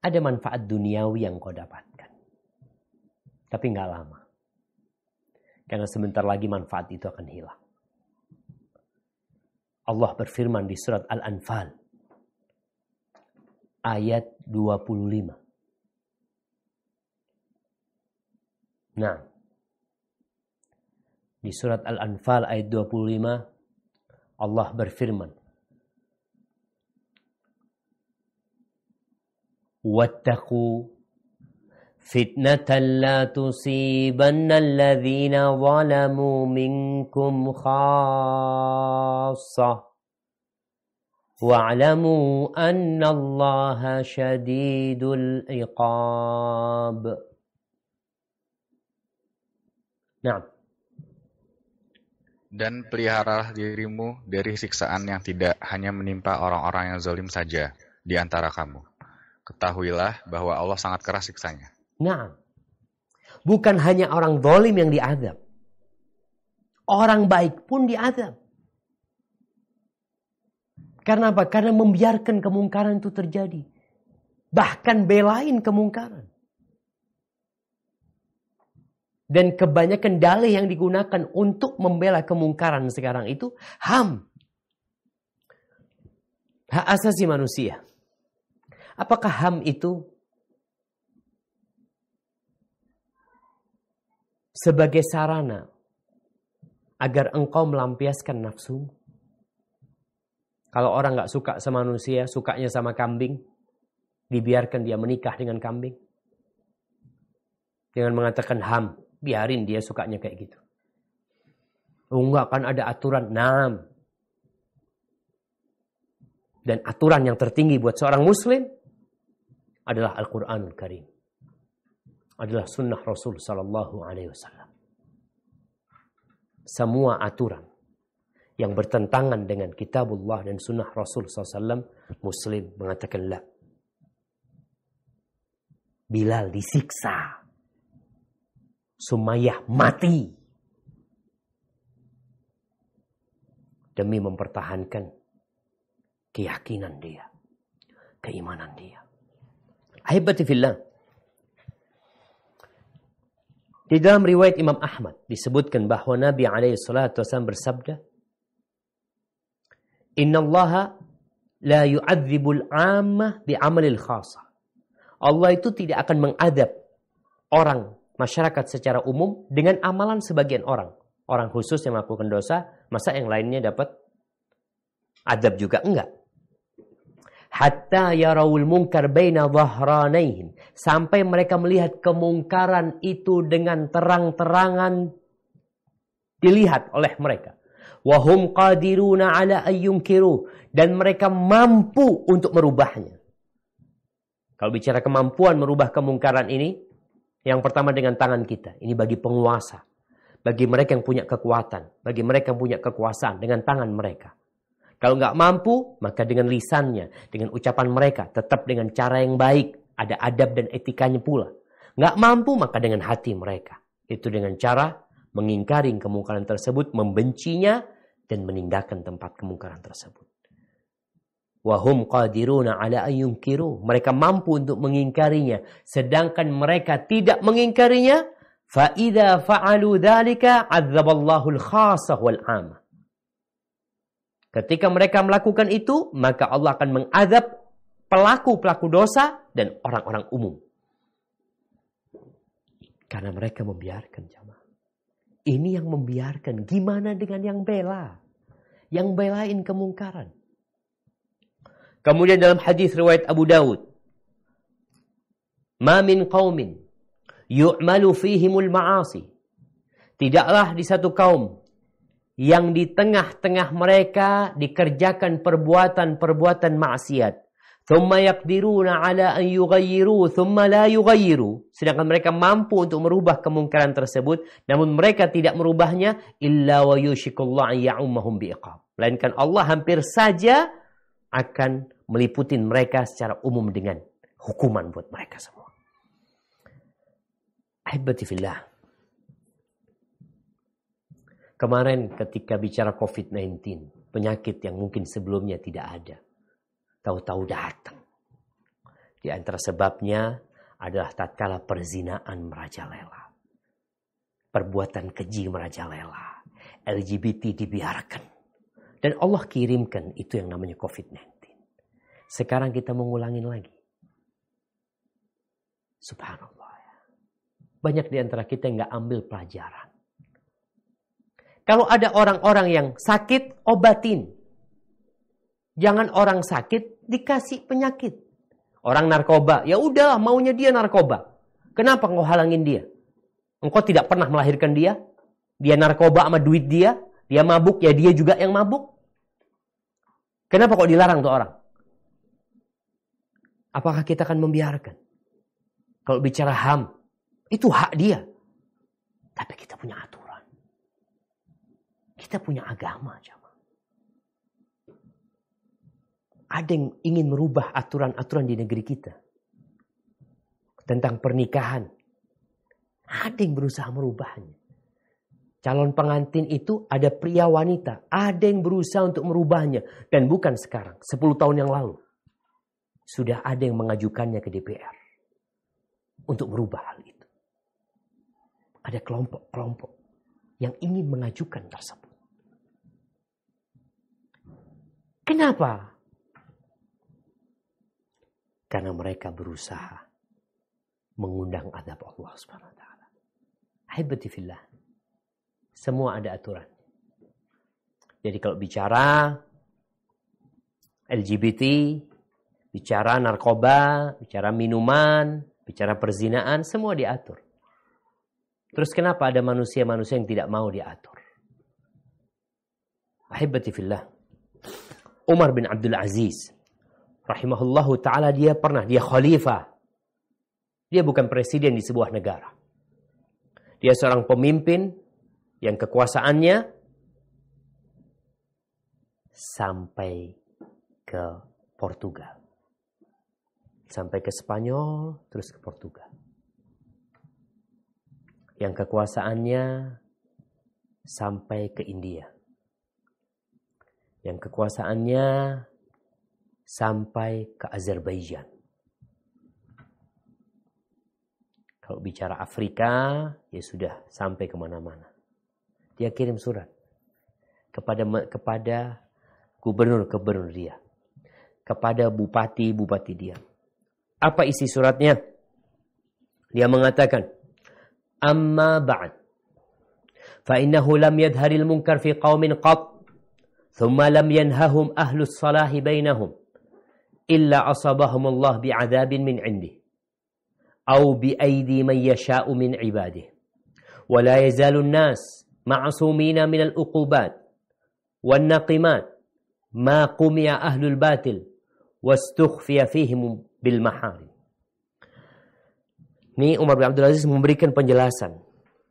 Speaker 2: ada manfaat duniawi yang kau dapatkan. Tapi nggak lama. Karena sebentar lagi manfaat itu akan hilang. Allah berfirman di surat Al-Anfal ayat 25. Nah, di surat Al-Anfal ayat 25 Allah berfirman, "Wattaqu fitnatan la tusibanna alladhina zalamu minkum khassah wa'lamu anna Allaha syadidul iqab." Nah.
Speaker 1: Dan peliharalah dirimu dari siksaan yang tidak hanya menimpa orang-orang yang zalim saja di antara kamu. Ketahuilah bahwa Allah sangat keras siksanya.
Speaker 2: Nah, bukan hanya orang zalim yang diazab. Orang baik pun diazab. Karena apa? Karena membiarkan kemungkaran itu terjadi. Bahkan belain kemungkaran. Dan kebanyakan dalih yang digunakan untuk membela kemungkaran sekarang itu HAM. Hak asasi manusia. Apakah HAM itu sebagai sarana agar engkau melampiaskan nafsu? Kalau orang gak suka sama manusia, sukanya sama kambing, dibiarkan dia menikah dengan kambing. Dengan mengatakan HAM, biarin dia sukanya kayak gitu. Oh enggak, kan ada aturan. Nah, dan aturan yang tertinggi buat seorang muslim adalah Al-Quranul Karim. Adalah sunnah Rasul Sallallahu Alaihi Wasallam. Semua aturan yang bertentangan dengan kitabullah dan sunnah Rasul SAW, muslim mengatakan la. Bilal disiksa. Sumayyah mati. demi mempertahankan keyakinan dia, keimanan dia. Ahibati fillah. Di dalam riwayat Imam Ahmad disebutkan bahwa Nabi SAW bersabda, Inna Allah la yu'adzibul ammah bi'amalil khasah. Allah itu tidak akan mengadab orang, masyarakat secara umum dengan amalan sebagian orang. Orang khusus yang melakukan dosa, masa yang lainnya dapat adab juga? Enggak. Hatta yarawul munkar baina dhahranaihim. Sampai mereka melihat kemungkaran itu dengan terang-terangan dilihat oleh mereka. Wahum qadiruna ala ayyunkiru. Dan mereka mampu untuk merubahnya. Kalau bicara kemampuan merubah kemungkaran ini, yang pertama dengan tangan kita. Ini bagi penguasa. Bagi mereka yang punya kekuatan. Bagi mereka yang punya kekuasaan. Dengan tangan mereka. Kalau nggak mampu, maka dengan lisannya, dengan ucapan mereka, tetap dengan cara yang baik, ada adab dan etikanya pula. Nggak mampu, maka dengan hati mereka. Itu dengan cara mengingkari kemungkaran tersebut, membencinya, dan meninggalkan tempat kemungkaran tersebut. Wahum qadiruna ala ayyunkiru. Mereka mampu untuk mengingkarinya, sedangkan mereka tidak mengingkarinya. Fa idza fa'alu dzalika 'adzaballahu al-khassah wal 'ammah. Ketika mereka melakukan itu, maka Allah akan mengadab pelaku-pelaku dosa dan orang-orang umum. Karena mereka membiarkan, jamaah. Ini yang membiarkan. Gimana dengan yang bela? Yang belain kemungkaran. Kemudian dalam hadis riwayat Abu Dawud. Ma min qaumin yu'malu fihimul ma'asi. Tidaklah di satu kaum yang di tengah-tengah mereka dikerjakan perbuatan-perbuatan maksiat. Thumma yaqdiruna ala an yughayyiru thumma la yughayyiru. Sedangkan mereka mampu untuk merubah kemungkaran tersebut, namun mereka tidak merubahnya, illa wa yushikullahu an ya'ummahum biiqab. Melainkan Allah hampir saja akan meliputin mereka secara umum dengan hukuman buat mereka semua. Ahibati fillah. Kemarin ketika bicara COVID-19, penyakit yang mungkin sebelumnya tidak ada, tahu-tahu datang. Di antara sebabnya adalah tatkala perzinaan merajalela. Perbuatan keji merajalela. LGBT dibiarkan. Dan Allah kirimkan itu yang namanya COVID-19. Sekarang kita mengulangin lagi. Subhanallah. Banyak di antara kita yang gak ambil pelajaran. Kalau ada orang-orang yang sakit, obatin. Jangan orang sakit dikasih penyakit. Orang narkoba, ya udah maunya dia narkoba. Kenapa engkau halangin dia? Engkau tidak pernah melahirkan dia? Dia narkoba sama duit dia? Dia mabuk, ya dia juga yang mabuk? Kenapa kok dilarang tuh orang? Apakah kita akan membiarkan? Kalau bicara HAM, itu hak dia. Tapi kita punya aturan. Kita punya agama, jamaah. Ada yang ingin merubah aturan-aturan di negeri kita. Tentang pernikahan. Ada yang berusaha merubahnya. Calon pengantin itu ada pria wanita. Ada yang berusaha untuk merubahnya. Dan bukan sekarang, 10 tahun yang lalu. Sudah ada yang mengajukannya ke DPR. Untuk merubah hal itu. Ada kelompok-kelompok yang ingin mengajukan tersebut. Kenapa? Karena mereka berusaha mengundang azab Allah Subhanahu wa taala. Ahibati fillah. Semua ada aturan. Jadi kalau bicara LGBT, bicara narkoba, bicara minuman, bicara perzinaan, semua diatur. Terus kenapa ada manusia-manusia yang tidak mau diatur? Ahibati fillah. Umar bin Abdul Aziz rahimahullahu ta'ala, dia khalifah. Dia bukan presiden di sebuah negara. Dia seorang pemimpin yang kekuasaannya sampai ke Portugal. Sampai ke Spanyol, terus ke Portugal. Yang kekuasaannya sampai ke India. yang kekuasaannya sampai ke Azerbaijan. Kalau bicara Afrika, ya sudah sampai kemana-mana. Dia kirim surat kepada gubernur-gubernur dia, kepada bupati-bupati dia. Apa isi suratnya? Dia mengatakan, "Amma ba'd, fa innahu lam yadharil munkar fi qaumin qat, thumma lam yanhahum ahlus salahi bainahum, illa asabahumullah bi'adzabin min 'indih, aw bi'aidi man yasha'u min 'ibadihi, wa la yazalu an-nas ma'sumina min al-uqubat wan naqimat ma qumiya ahlul batil wastukhfiya fihim bil maharim." Ini Umar bin Abdul Aziz memberikan penjelasan.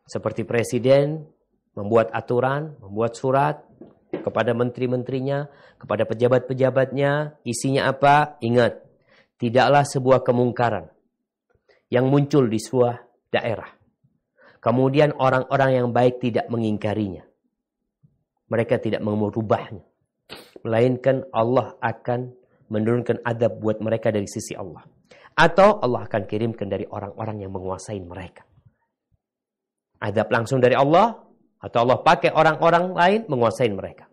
Speaker 2: Seperti presiden membuat aturan, membuat surat kepada menteri-menterinya, kepada pejabat-pejabatnya. Isinya apa? Ingat, tidaklah sebuah kemungkaran yang muncul di sebuah daerah. Kemudian orang-orang yang baik tidak mengingkarinya. Mereka tidak merubahnya. Melainkan Allah akan menurunkan adab buat mereka dari sisi Allah. Atau Allah akan kirimkan dari orang-orang yang menguasai mereka. Adab langsung dari Allah, atau Allah pakai orang-orang lain menguasai mereka.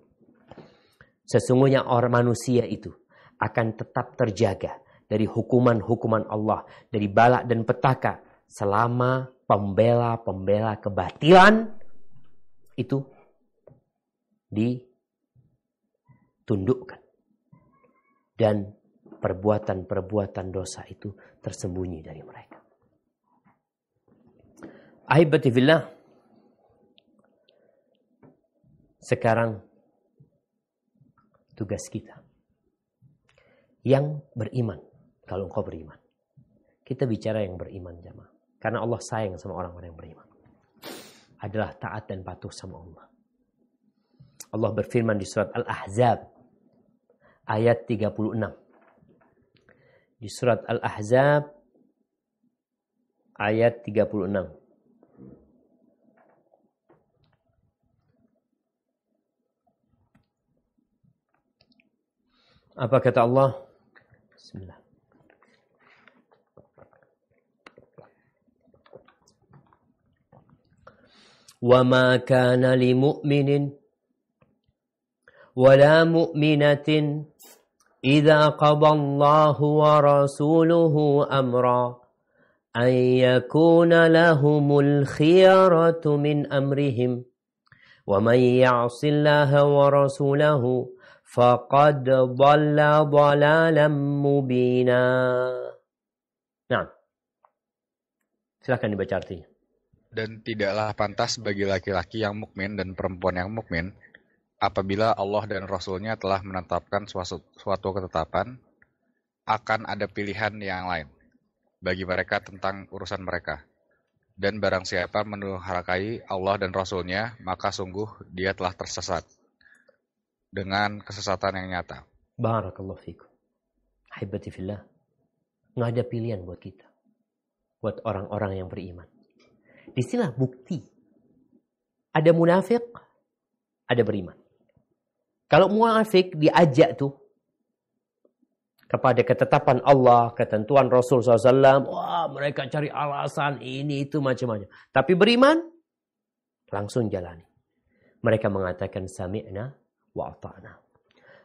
Speaker 2: Sesungguhnya orang manusia itu akan tetap terjaga dari hukuman-hukuman Allah, dari bala dan petaka, selama pembela-pembela kebatilan itu ditundukkan. Dan perbuatan-perbuatan dosa itu tersembunyi dari mereka. Ahibati fillah, sekarang tugas kita yang beriman. Kalau engkau beriman, kita bicara yang beriman jamaah. Karena Allah sayang sama orang-orang yang beriman. Adalah taat dan patuh sama Allah. Allah berfirman di surat Al-Ahzab ayat 36. Di surat Al-Ahzab ayat 36. Apa kata Allah? Bismillah. وَمَا كَانَ لِمُؤْمِنٍ وَلَا مُؤْمِنَةٍ إِذَا قَضَى اللَّهُ وَرَسُولُهُ أَمْرًا أَنْ يَكُونَ لَهُمُ الْخِيَرَةُ مِنْ أَمْرِهِمْ وَمَنْ يَعْصِ اللَّهَ وَرَسُولَهُ فَقَدْ ضَلَّ ضَلَالًا مُبِينًا. Nah, silakan dibaca artinya.
Speaker 1: Dan tidaklah pantas bagi laki-laki yang mukmin dan perempuan yang mukmin apabila Allah dan Rasul-Nya telah menetapkan suatu ketetapan, akan ada pilihan yang lain bagi mereka tentang urusan mereka. Dan barang siapa mendurhakai Allah dan Rasul-Nya, maka sungguh dia telah tersesat dengan kesesatan yang nyata.
Speaker 2: Barakallahu fikum. Ahibati fillah. Nggak ada pilihan buat kita. Buat orang-orang yang beriman. Disinilah bukti. Ada munafik, ada beriman. Kalau munafik diajak tuh kepada ketetapan Allah, ketentuan Rasul SAW, wah mereka cari alasan ini itu macam-macam. Tapi beriman, langsung jalani. Mereka mengatakan sami'na wa ata'na.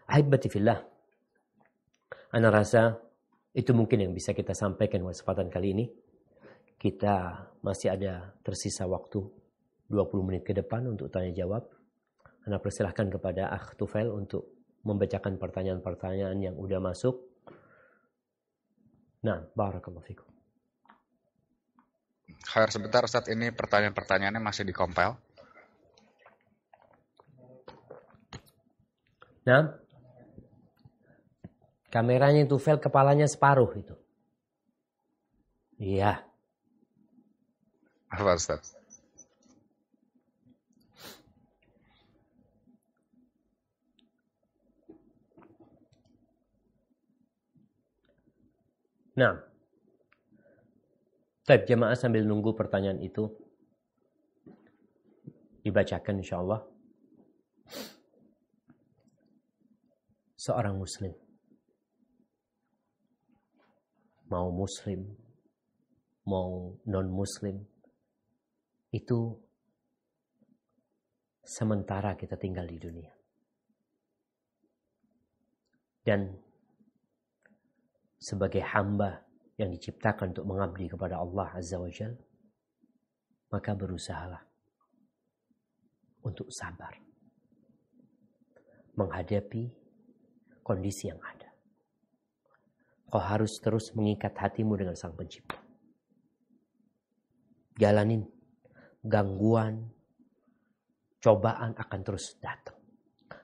Speaker 2: Ahibati fillah. Ana rasa itu mungkin yang bisa kita sampaikan pada kesempatan kali ini. Kita masih ada tersisa waktu 20 menit ke depan untuk tanya jawab. Anda persilahkan kepada Akh Tufail untuk membacakan pertanyaan-pertanyaan yang udah masuk. Nah, barakallahu fikum.
Speaker 1: Khair, sebentar Ustaz, ini pertanyaan-pertanyaannya masih dikompil.
Speaker 2: Nah, kameranya Tufail kepalanya separuh itu. Iya.
Speaker 1: Apa Ustaz?
Speaker 2: Nah, baik jemaah sambil nunggu pertanyaan itu dibacakan insyaallah. seorang muslim, mau muslim, mau non-muslim, itu sementara kita tinggal di dunia. Dan sebagai hamba yang diciptakan untuk mengabdi kepada Allah Azza wa Jal, maka berusahalah untuk sabar menghadapi kondisi yang ada. Kau harus terus mengikat hatimu dengan Sang Pencipta. Jalanin gangguan, cobaan akan terus datang.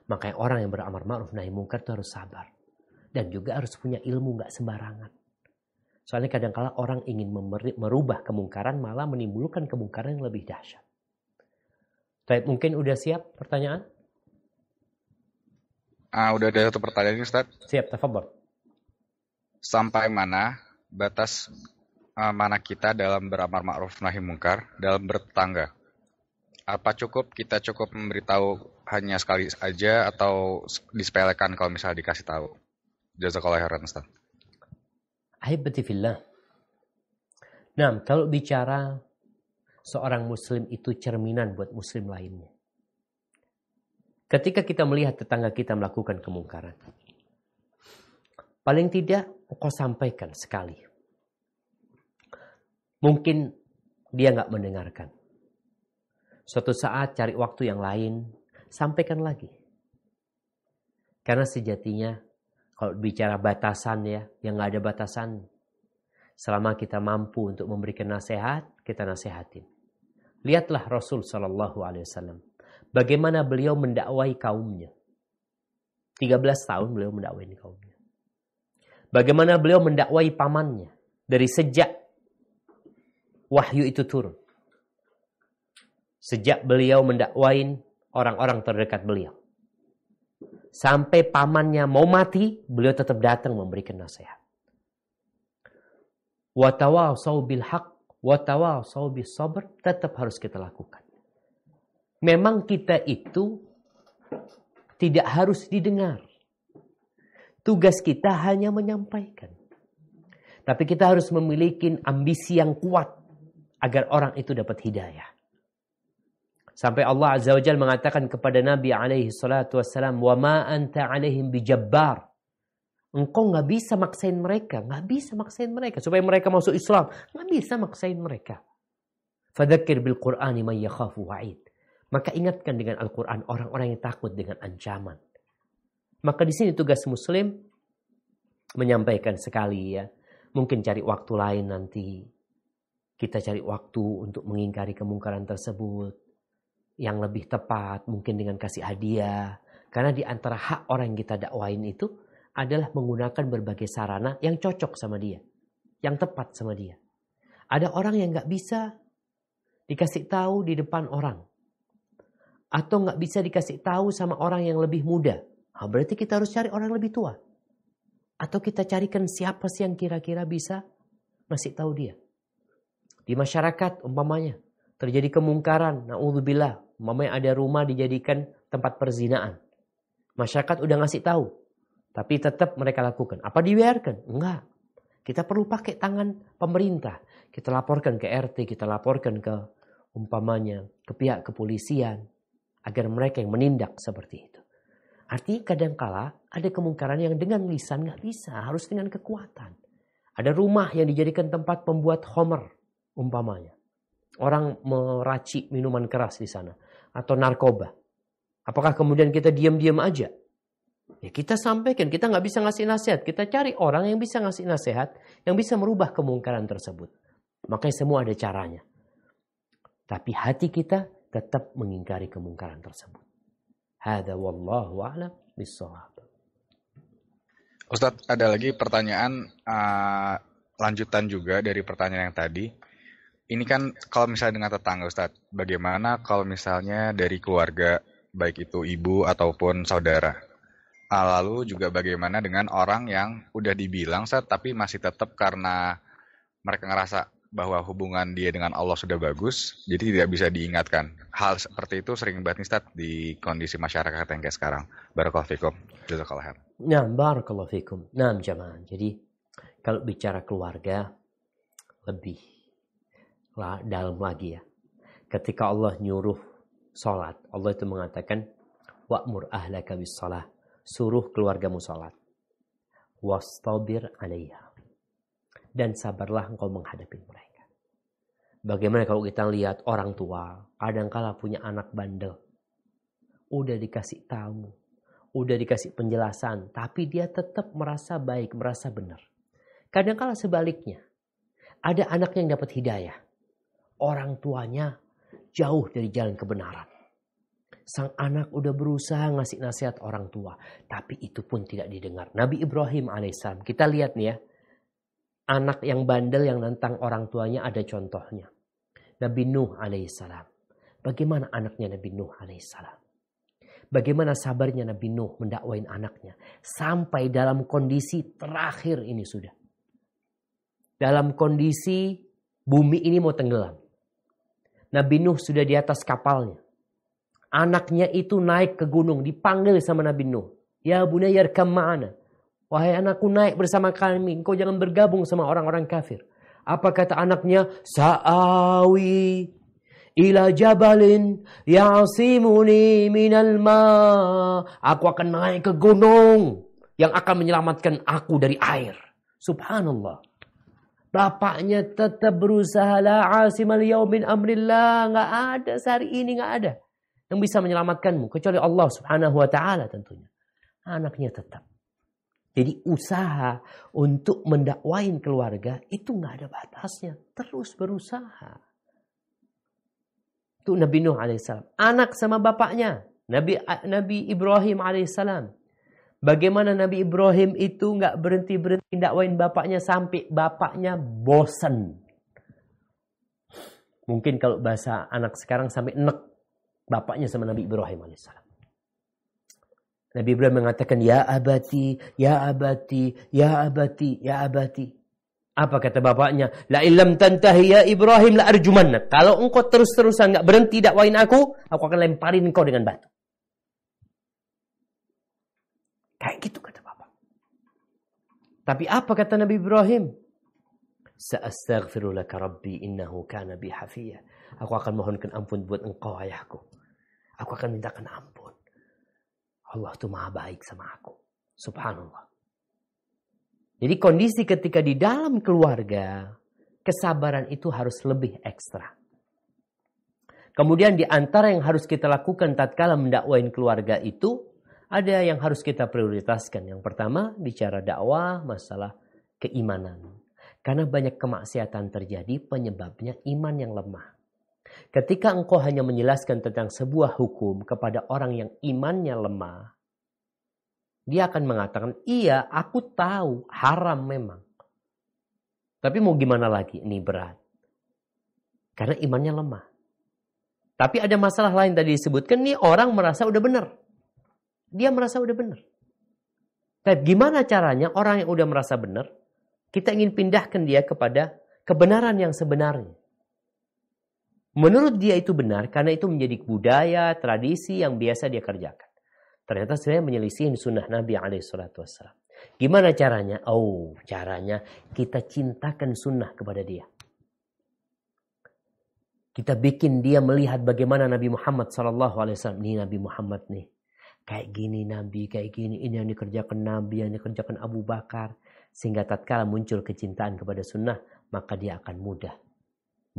Speaker 2: Makanya orang yang beramar ma'ruf nahi mungkar itu harus sabar. Dan juga harus punya ilmu, gak sembarangan. Soalnya kadang-kala orang ingin merubah kemungkaran, malah menimbulkan kemungkaran yang lebih dahsyat. Baik, mungkin udah siap pertanyaan?
Speaker 1: Udah ada satu pertanyaan, Ustaz.
Speaker 2: Siap, tafadhol.
Speaker 1: Sampai mana batas mana kita dalam beramar ma'ruf nahi mungkar dalam bertetangga? Apa kita cukup memberitahu hanya sekali aja atau disepelekan kalau misalnya dikasih tahu? Jazakallahu khairan, Ustaz.
Speaker 2: Ahibati fillah. Nah, kalau bicara seorang muslim itu cerminan buat muslim lainnya. Ketika kita melihat tetangga kita melakukan kemungkaran, paling tidak kau sampaikan sekali. Mungkin dia nggak mendengarkan. Suatu saat cari waktu yang lain, sampaikan lagi. Karena sejatinya kalau bicara batasan ya, yang nggak ada batasan. Selama kita mampu untuk memberikan nasihat, kita nasihatin. Lihatlah Rasul SAW. Bagaimana beliau mendakwai kaumnya. 13 tahun beliau mendakwai kaumnya. Bagaimana beliau mendakwai pamannya. Dari sejak wahyu itu turun. Sejak beliau mendakwain orang-orang terdekat beliau. Sampai pamannya mau mati, beliau tetap datang memberikan nasihat. Wa tawasau bil haqq, wa tawasau bis sabr, tetap harus kita lakukan. Memang kita itu tidak harus didengar. Tugas kita hanya menyampaikan. Tapi kita harus memiliki ambisi yang kuat agar orang itu dapat hidayah. Sampai Allah Azza wa Jalla mengatakan kepada Nabi alaihi salatu wassalam, "Wa ma anta alaihim bijabbar." Engkau nggak bisa maksain mereka, supaya mereka masuk Islam, nggak bisa maksain mereka. Fadzakir bil Qur'ani man yakhafu wa'id. Maka ingatkan dengan Al-Quran orang-orang yang takut dengan ancaman. Maka di sini tugas muslim menyampaikan sekali ya. Mungkin cari waktu lain nanti. Kita cari waktu untuk mengingkari kemungkaran tersebut. Yang lebih tepat mungkin dengan kasih hadiah. Karena di antara hak orang yang kita dakwain itu adalah menggunakan berbagai sarana yang cocok sama dia. Yang tepat sama dia. Ada orang yang gak bisa dikasih tahu di depan orang. Atau gak bisa dikasih tahu sama orang yang lebih muda. Nah, berarti kita harus cari orang yang lebih tua. Atau kita carikan siapa sih yang kira-kira bisa ngasih tahu dia. Di masyarakat umpamanya terjadi kemungkaran, na'udzubillah, umpamanya ada rumah dijadikan tempat perzinaan. Masyarakat udah ngasih tahu, tapi tetap mereka lakukan. Apa dibiarkan? Enggak. Kita perlu pakai tangan pemerintah. Kita laporkan ke RT, kita laporkan ke umpamanya ke pihak kepolisian agar mereka yang menindak seperti itu. Artinya kadangkala ada kemungkaran yang dengan lisan nggak bisa, harus dengan kekuatan. Ada rumah yang dijadikan tempat pembuat khamr umpamanya. Orang meracik minuman keras di sana atau narkoba. Apakah kemudian kita diam-diam aja? Ya kita sampaikan, kita nggak bisa ngasih nasihat. Kita cari orang yang bisa ngasih nasihat, yang bisa merubah kemungkaran tersebut. Makanya semua ada caranya. Tapi hati kita tetap mengingkari kemungkaran tersebut. Hada wallahu a'lam bissawab.
Speaker 1: Ustadz, ada lagi pertanyaan lanjutan juga dari pertanyaan yang tadi. Ini kan kalau misalnya dengan tetangga, Ustadz, bagaimana kalau misalnya dari keluarga, baik itu ibu ataupun saudara? Lalu juga bagaimana dengan orang yang udah dibilang, Ustadz, tapi masih tetap karena mereka ngerasa bahwa hubungan dia dengan Allah sudah bagus, jadi tidak bisa diingatkan. Hal seperti itu sering banget nih, Ustadz, di kondisi masyarakat yang kayak sekarang. Barakallahu fikum. Jazakallahu khair.
Speaker 2: Nah, barakallahu fikum. Nah, jamaah. Jadi kalau bicara keluarga lebih dalam lagi ya. Ketika Allah nyuruh salat, Allah itu mengatakan wa'mur ahlaka bis shalah. Suruh keluargamu salat. Wastabir 'alaiha. Dan sabarlah engkau menghadapi mereka. Bagaimana kalau kita lihat orang tua, kadangkala punya anak bandel. Udah dikasih tahu, udah dikasih penjelasan, tapi dia tetap merasa baik, merasa benar. Kadangkala sebaliknya, ada anak yang dapat hidayah. Orang tuanya jauh dari jalan kebenaran. Sang anak udah berusaha ngasih nasihat orang tua, tapi itu pun tidak didengar. Nabi Ibrahim alaihissalam, kita lihat nih ya, anak yang bandel yang nentang orang tuanya ada contohnya. Nabi Nuh alaihissalam. Bagaimana anaknya Nabi Nuh alaihissalam? Bagaimana sabarnya Nabi Nuh mendakwain anaknya. Sampai dalam kondisi terakhir ini sudah. Dalam kondisi bumi ini mau tenggelam. Nabi Nuh sudah di atas kapalnya. Anaknya itu naik ke gunung. Dipanggil sama Nabi Nuh. Ya bunayya irkam ma'ana. Wahai anakku, naik bersama kami. Engkau jangan bergabung sama orang-orang kafir. Apa kata anaknya? Sa'awi ila jabalin ya'simuni minal ma. Aku akan naik ke gunung yang akan menyelamatkan aku dari air. Subhanallah. Bapaknya tetap berusaha. La asimal yaumin amrillah. Nggak ada, sehari ini nggak ada yang bisa menyelamatkanmu kecuali Allah subhanahu wa ta'ala tentunya. Anaknya tetap. Jadi usaha untuk mendakwain keluarga itu nggak ada batasnya. Terus berusaha. Itu Nabi Nuh alaihissalam. Anak sama bapaknya. Nabi Ibrahim alaihissalam. Bagaimana Nabi Ibrahim itu nggak berhenti-berhenti dakwain bapaknya sampai bapaknya bosan. Mungkin kalau bahasa anak sekarang sampai enek bapaknya sama Nabi Ibrahim alaihissalam. Nabi Ibrahim mengatakan, ya abati, ya abati, ya abati, ya abati. Apa kata bapaknya? La illam tantahi ya Ibrahim la arjumannak. Kalau engkau terus-terusan nggak berhenti dakwain aku akan lemparin engkau dengan batu. Kayak gitu kata bapak. Tapi apa kata Nabi Ibrahim? Sa'astaghfiru laka rabbi innahu kana bi hafiyya. Aku akan mohonkan ampun buat engkau ayahku. Aku akan mintakan ampun. Allah itu maha baik sama aku. Subhanallah. Jadi kondisi ketika di dalam keluarga, kesabaran itu harus lebih ekstra. Kemudian di antara yang harus kita lakukan tatkala mendakwain keluarga itu, ada yang harus kita prioritaskan. Yang pertama, bicara dakwah masalah keimanan. Karena banyak kemaksiatan terjadi penyebabnya iman yang lemah. Ketika engkau hanya menjelaskan tentang sebuah hukum kepada orang yang imannya lemah, dia akan mengatakan, iya aku tahu haram memang. Tapi mau gimana lagi, ini berat. Karena imannya lemah. Tapi ada masalah lain tadi disebutkan, nih orang merasa udah benar. Dia merasa udah benar. Tapi gimana caranya orang yang udah merasa benar, kita ingin pindahkan dia kepada kebenaran yang sebenarnya. Menurut dia itu benar karena itu menjadi budaya, tradisi yang biasa dia kerjakan. Ternyata saya menyelisihi sunnah Nabi SAW. Gimana caranya? Oh, caranya kita cintakan sunnah kepada dia. Kita bikin dia melihat bagaimana Nabi Muhammad SAW. Nih Nabi Muhammad nih. Kayak gini Nabi, kayak gini. Ini yang dikerjakan Nabi, yang dikerjakan Abu Bakar. Sehingga tatkala muncul kecintaan kepada sunnah, maka dia akan mudah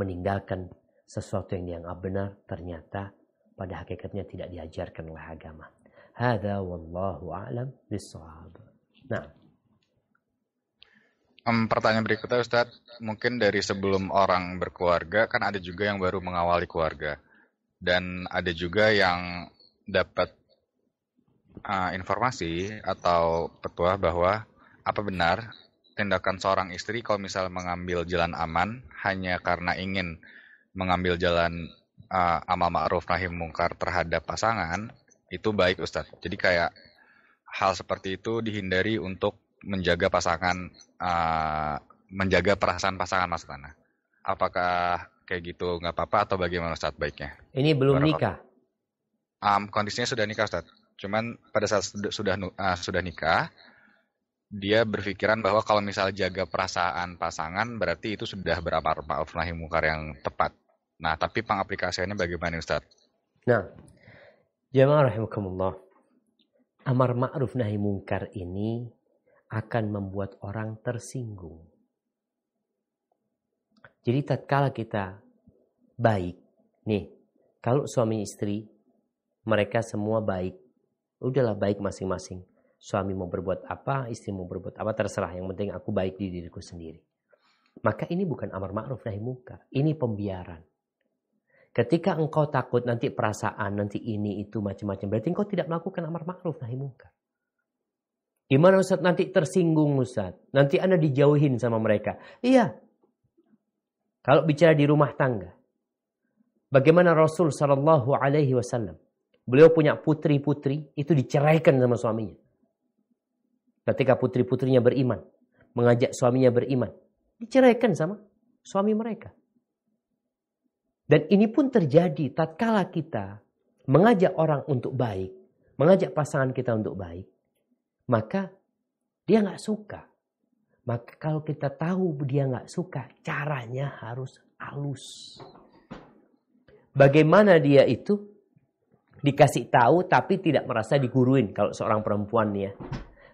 Speaker 2: meninggalkan sesuatu yang dianggap benar ternyata pada hakikatnya tidak diajarkan oleh agama. Hadza wallahu a'lam bissawab. Nah,
Speaker 1: pertanyaan berikutnya Ustadz, mungkin dari sebelum orang berkeluarga kan ada juga yang baru mengawali keluarga dan ada juga yang dapat informasi atau petua bahwa apa benar tindakan seorang istri kalau misalnya mengambil jalan aman hanya karena ingin mengambil jalan amal ma'ruf nahi mungkar terhadap pasangan, itu baik Ustadz. Jadi kayak hal seperti itu dihindari untuk menjaga pasangan, menjaga perasaan pasangan maksudnya. Apakah kayak gitu nggak apa-apa atau bagaimana Ustadz baiknya?
Speaker 2: Ini belum nikah.
Speaker 1: Kondisinya sudah nikah Ustadz. Cuman pada saat sudah nikah, dia berpikiran bahwa kalau misal jaga perasaan pasangan berarti itu sudah beramar ma'ruf nahi mungkar yang tepat. Nah, tapi pengaplikasiannya bagaimana Ustaz?
Speaker 2: Nah, jamaah rahimakumullah. Amar ma'ruf nahi mungkar ini akan membuat orang tersinggung. Jadi tatkala kita baik, nih, kalau suami istri mereka semua baik, udahlah baik masing-masing. Suami mau berbuat apa, istri mau berbuat apa, terserah. Yang penting aku baik di diriku sendiri. Maka ini bukan amar ma'ruf nahi mungkar. Ini pembiaran. Ketika engkau takut nanti perasaan, nanti ini, itu, macam-macam. Berarti engkau tidak melakukan amar ma'ruf nahi mungkar. Gimana Ustaz? Nanti tersinggung Ustaz. Nanti Anda dijauhin sama mereka. Iya. Kalau bicara di rumah tangga. Bagaimana Rasul SAW. Beliau punya putri-putri, itu diceraikan sama suaminya. Ketika putri-putrinya beriman, mengajak suaminya beriman, diceraikan sama suami mereka. Dan ini pun terjadi tatkala kita mengajak orang untuk baik, mengajak pasangan kita untuk baik, maka dia nggak suka. Maka kalau kita tahu dia nggak suka, caranya harus halus. Bagaimana dia itu dikasih tahu tapi tidak merasa diguruin kalau seorang perempuan ya.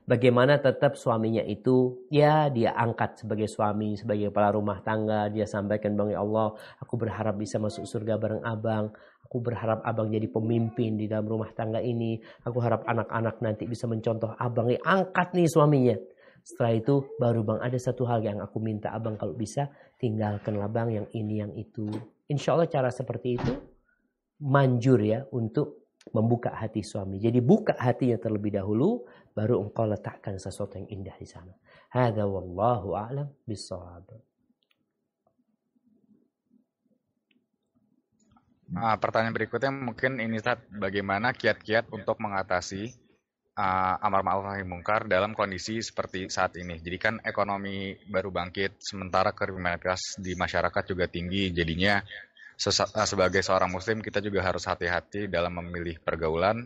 Speaker 2: Bagaimana tetap suaminya itu, ya dia angkat sebagai suami, sebagai kepala rumah tangga. Dia sampaikan, Bang, ya Allah, aku berharap bisa masuk surga bareng abang. Aku berharap abang jadi pemimpin di dalam rumah tangga ini. Aku harap anak-anak nanti bisa mencontoh abang. Ya, angkat nih suaminya. Setelah itu baru, Bang, ada satu hal yang aku minta abang kalau bisa, tinggalkanlah Bang yang ini, yang itu. Insya Allah cara seperti itu manjur ya untuk membuka hati suami. Jadi buka hatinya terlebih dahulu, baru engkau letakkan sesuatu yang indah di sana. Hadza wallahu a'lam bissawab.
Speaker 1: Nah, pertanyaan berikutnya mungkin ini Ustaz, bagaimana kiat-kiat untuk mengatasi amar ma'ruf nahi mungkar dalam kondisi seperti saat ini. Jadi kan ekonomi baru bangkit, sementara kriminalitas di masyarakat juga tinggi. Jadinya sebagai seorang muslim kita juga harus hati-hati dalam memilih pergaulan,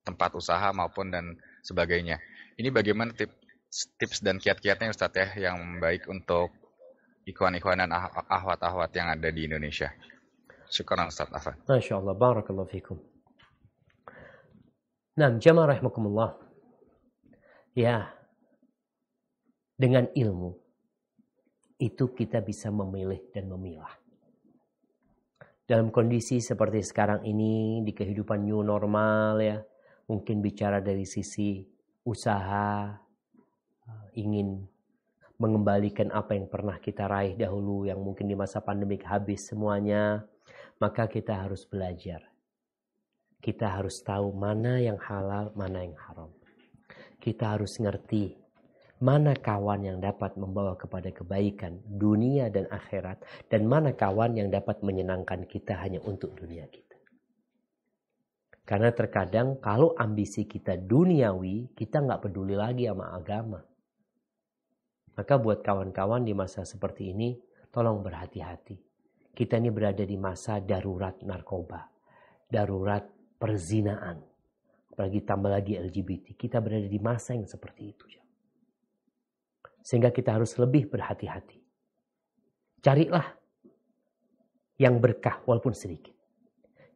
Speaker 1: tempat usaha maupun dan sebagainya. Ini bagaimana tips dan kiat-kiatnya Ustaz ya yang baik untuk ikhwan-ikhwan dan ahwat-ahwat yang ada di Indonesia. Syukran Ustaz Afan.
Speaker 2: Masya Allah, barakallahu fikum. Nah, jamaah rahimakumullah. Ya, dengan ilmu itu kita bisa memilih dan memilah. Dalam kondisi seperti sekarang ini, di kehidupan new normal ya, mungkin bicara dari sisi usaha, ingin mengembalikan apa yang pernah kita raih dahulu, yang mungkin di masa pandemik habis semuanya, maka kita harus belajar. Kita harus tahu mana yang halal, mana yang haram. Kita harus ngerti mana kawan yang dapat membawa kepada kebaikan dunia dan akhirat, dan mana kawan yang dapat menyenangkan kita hanya untuk dunia kita. Karena terkadang kalau ambisi kita duniawi, kita nggak peduli lagi sama agama. Maka buat kawan-kawan di masa seperti ini, tolong berhati-hati. Kita ini berada di masa darurat narkoba, darurat perzinaan, apalagi tambah lagi LGBT. Kita berada di masa yang seperti itu. Sehingga kita harus lebih berhati-hati. Carilah yang berkah walaupun sedikit.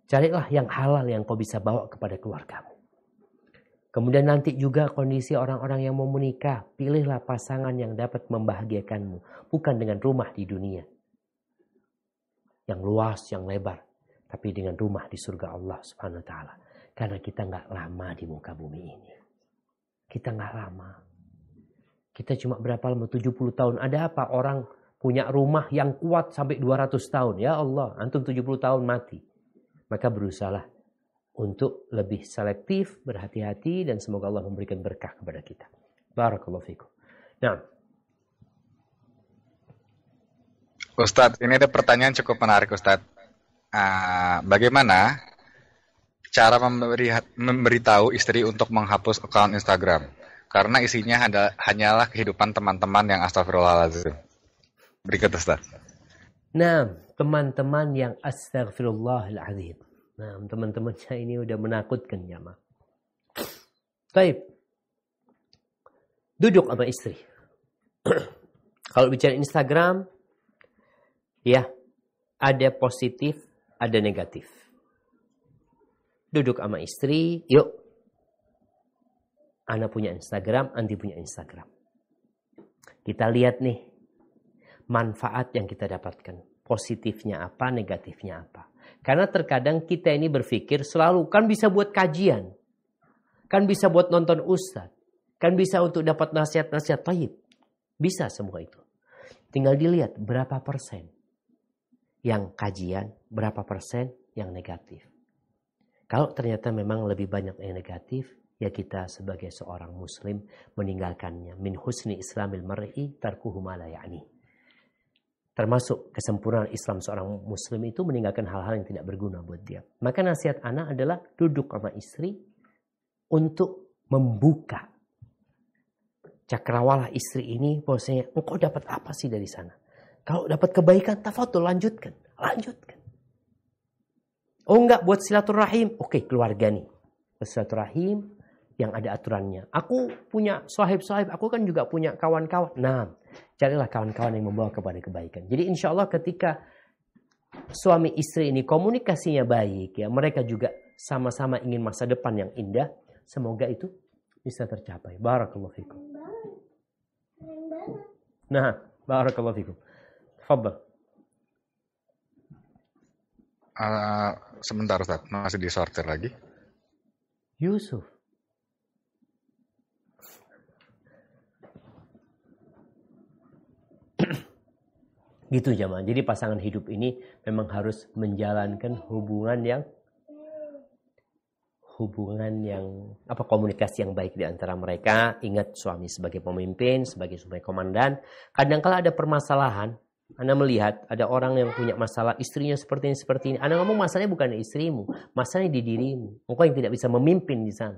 Speaker 2: Carilah yang halal yang kau bisa bawa kepada keluargamu. Kemudian nanti juga kondisi orang-orang yang mau menikah. Pilihlah pasangan yang dapat membahagiakanmu. Bukan dengan rumah di dunia yang luas, yang lebar. Tapi dengan rumah di surga Allah Subhanahu wa ta'ala. Karena kita nggak lama di muka bumi ini. Kita nggak lama. Kita cuma berapa lama? 70 tahun. Ada apa orang punya rumah yang kuat sampai 200 tahun? Ya Allah, antum 70 tahun mati. Maka berusahalah untuk lebih selektif, berhati-hati, dan semoga Allah memberikan berkah kepada kita. Barakallahu fikum. Nah,
Speaker 1: Ustadz, ini ada pertanyaan cukup menarik Ustadz. Bagaimana cara memberitahu istri untuk menghapus akun Instagram? Karena isinya hanyalah kehidupan teman-teman yang astagfirullahaladzim. Berikut Ustaz.
Speaker 2: Nah, teman-teman yang astagfirullahaladzim. Nah, teman-temannya ini udah menakutkan ya, Ma. Baik. Duduk sama istri. Kalau bicara Instagram, ya, ada positif, ada negatif. Duduk sama istri, yuk. Ana punya Instagram, Anti punya Instagram. Kita lihat nih, manfaat yang kita dapatkan. Positifnya apa, negatifnya apa. Karena terkadang kita ini berpikir selalu, kan bisa buat kajian. Kan bisa buat nonton ustadz. Kan bisa untuk dapat nasihat-nasihat taib. Bisa semua itu. Tinggal dilihat berapa persen yang kajian, berapa persen yang negatif. Kalau ternyata memang lebih banyak yang negatif, ya kita sebagai seorang muslim meninggalkannya. Min husni islamil mar'i tarkuhu ma la ya'ni. Termasuk kesempurnaan Islam seorang muslim itu meninggalkan hal-hal yang tidak berguna buat dia. Maka nasihat anak adalah duduk sama istri untuk membuka cakrawala istri ini. Bahwasanya engkau dapat apa sih dari sana? Kalau dapat kebaikan, tafadhol lanjutkan. Oh enggak, buat silaturahim. Oke, keluarga nih. Silaturahim yang ada aturannya. Aku punya sahib-sahib, aku kan juga punya kawan-kawan. Nah, carilah kawan-kawan yang membawa kepada kebaikan. Jadi insya Allah ketika suami istri ini komunikasinya baik, ya mereka juga sama-sama ingin masa depan yang indah. Semoga itu bisa tercapai. Barakallahu fikum. Nah, barakallahu fikum. Tafadhal.
Speaker 1: Sebentar Ustaz, masih disortir lagi.
Speaker 2: Yusuf. Gitu jamaah. Jadi pasangan hidup ini memang harus menjalankan hubungan yang komunikasi yang baik di antara mereka. Ingat suami sebagai pemimpin, sebagai komandan. Kadang-kala ada permasalahan. Anda melihat ada orang yang punya masalah istrinya seperti ini. Anda ngomong masalahnya bukan istrimu, masalahnya di dirimu. Engkau yang tidak bisa memimpin di sana.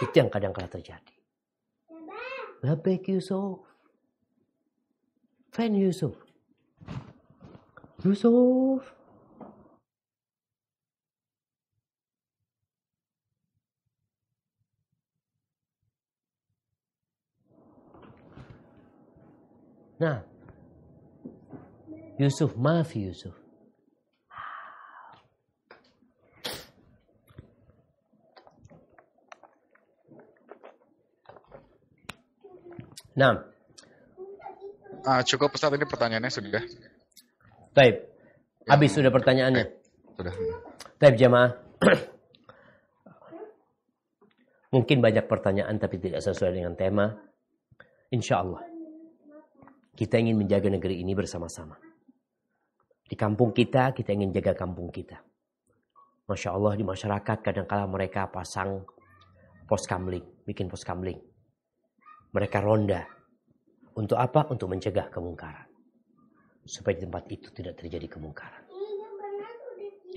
Speaker 2: Itu yang kadang-kala terjadi. Labbaik Yusuf. Fan Yusuf. Yusuf. Nah, Yusuf, maafi Yusuf. Nah,
Speaker 1: cukup Ustaz, ini pertanyaannya sudah.
Speaker 2: Taib. Habis sudah pertanyaannya.
Speaker 1: Sudah.
Speaker 2: Taib jamaah. Mungkin banyak pertanyaan tapi tidak sesuai dengan tema. Insya Allah kita ingin menjaga negeri ini bersama-sama. Di kampung kita ingin jaga kampung kita. Masya Allah di masyarakat kadang-kala mereka pasang pos kamling, bikin pos kamling. Mereka ronda. Untuk apa? Untuk mencegah kemungkaran. Supaya di tempat itu tidak terjadi kemungkaran.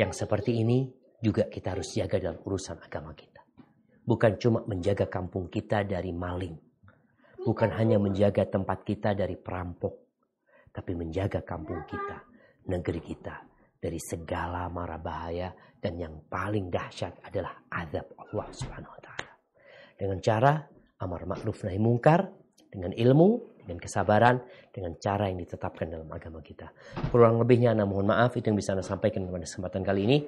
Speaker 2: Yang seperti ini juga kita harus jaga dalam urusan agama kita. Bukan cuma menjaga kampung kita dari maling. Bukan hanya menjaga tempat kita dari perampok. Tapi menjaga kampung kita, negeri kita dari segala mara bahaya. Dan yang paling dahsyat adalah azab Allah Subhanahu wa ta'ala. Dengan cara amar ma'ruf nahi mungkar, dengan ilmu, dengan kesabaran, dengan cara yang ditetapkan dalam agama kita. Kurang lebihnya Ana mohon maaf, itu yang bisa Ana sampaikan pada kesempatan kali ini.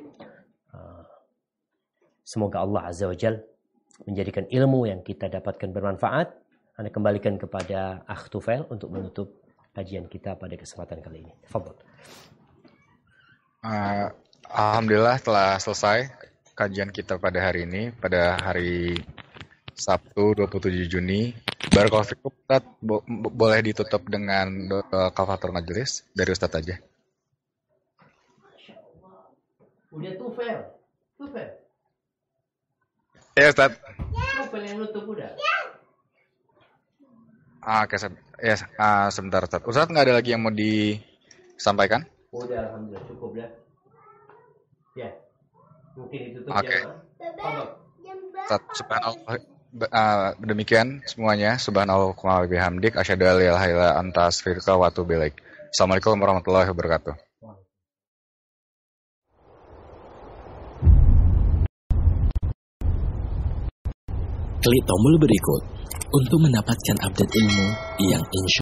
Speaker 2: Semoga Allah Azza wa Jal menjadikan ilmu yang kita dapatkan bermanfaat. Ana kembalikan kepada Akh Tufail untuk menutup kajian kita pada kesempatan kali ini. Tafadhol.
Speaker 1: Alhamdulillah telah selesai kajian kita pada hari ini, pada hari Sabtu 27 Juni. Barakallahu fikum. Ustaz, boleh ditutup dengan kafatur majelis dari Ustaz aja.
Speaker 2: Udah Tufail.
Speaker 1: Ya Ustaz.
Speaker 2: Tufail yang nutup udah.
Speaker 1: Oke, ya, sebentar Ustaz. Ustaz nggak ada lagi yang mau disampaikan?
Speaker 2: Udah, alhamdulillah cukup dah. Ya, mungkin ditutup
Speaker 1: Oke.
Speaker 2: ya.
Speaker 1: Ustaz, subhanallah. Demikian semuanya. Subhanallah wa bihamdik. Asyhadu an la ilaha illa anta astaghfiruka wa atubu ilaik. Assalamualaikum warahmatullahi wabarakatuh.
Speaker 3: klik tombol berikut untuk mendapatkan update ilmu yang insya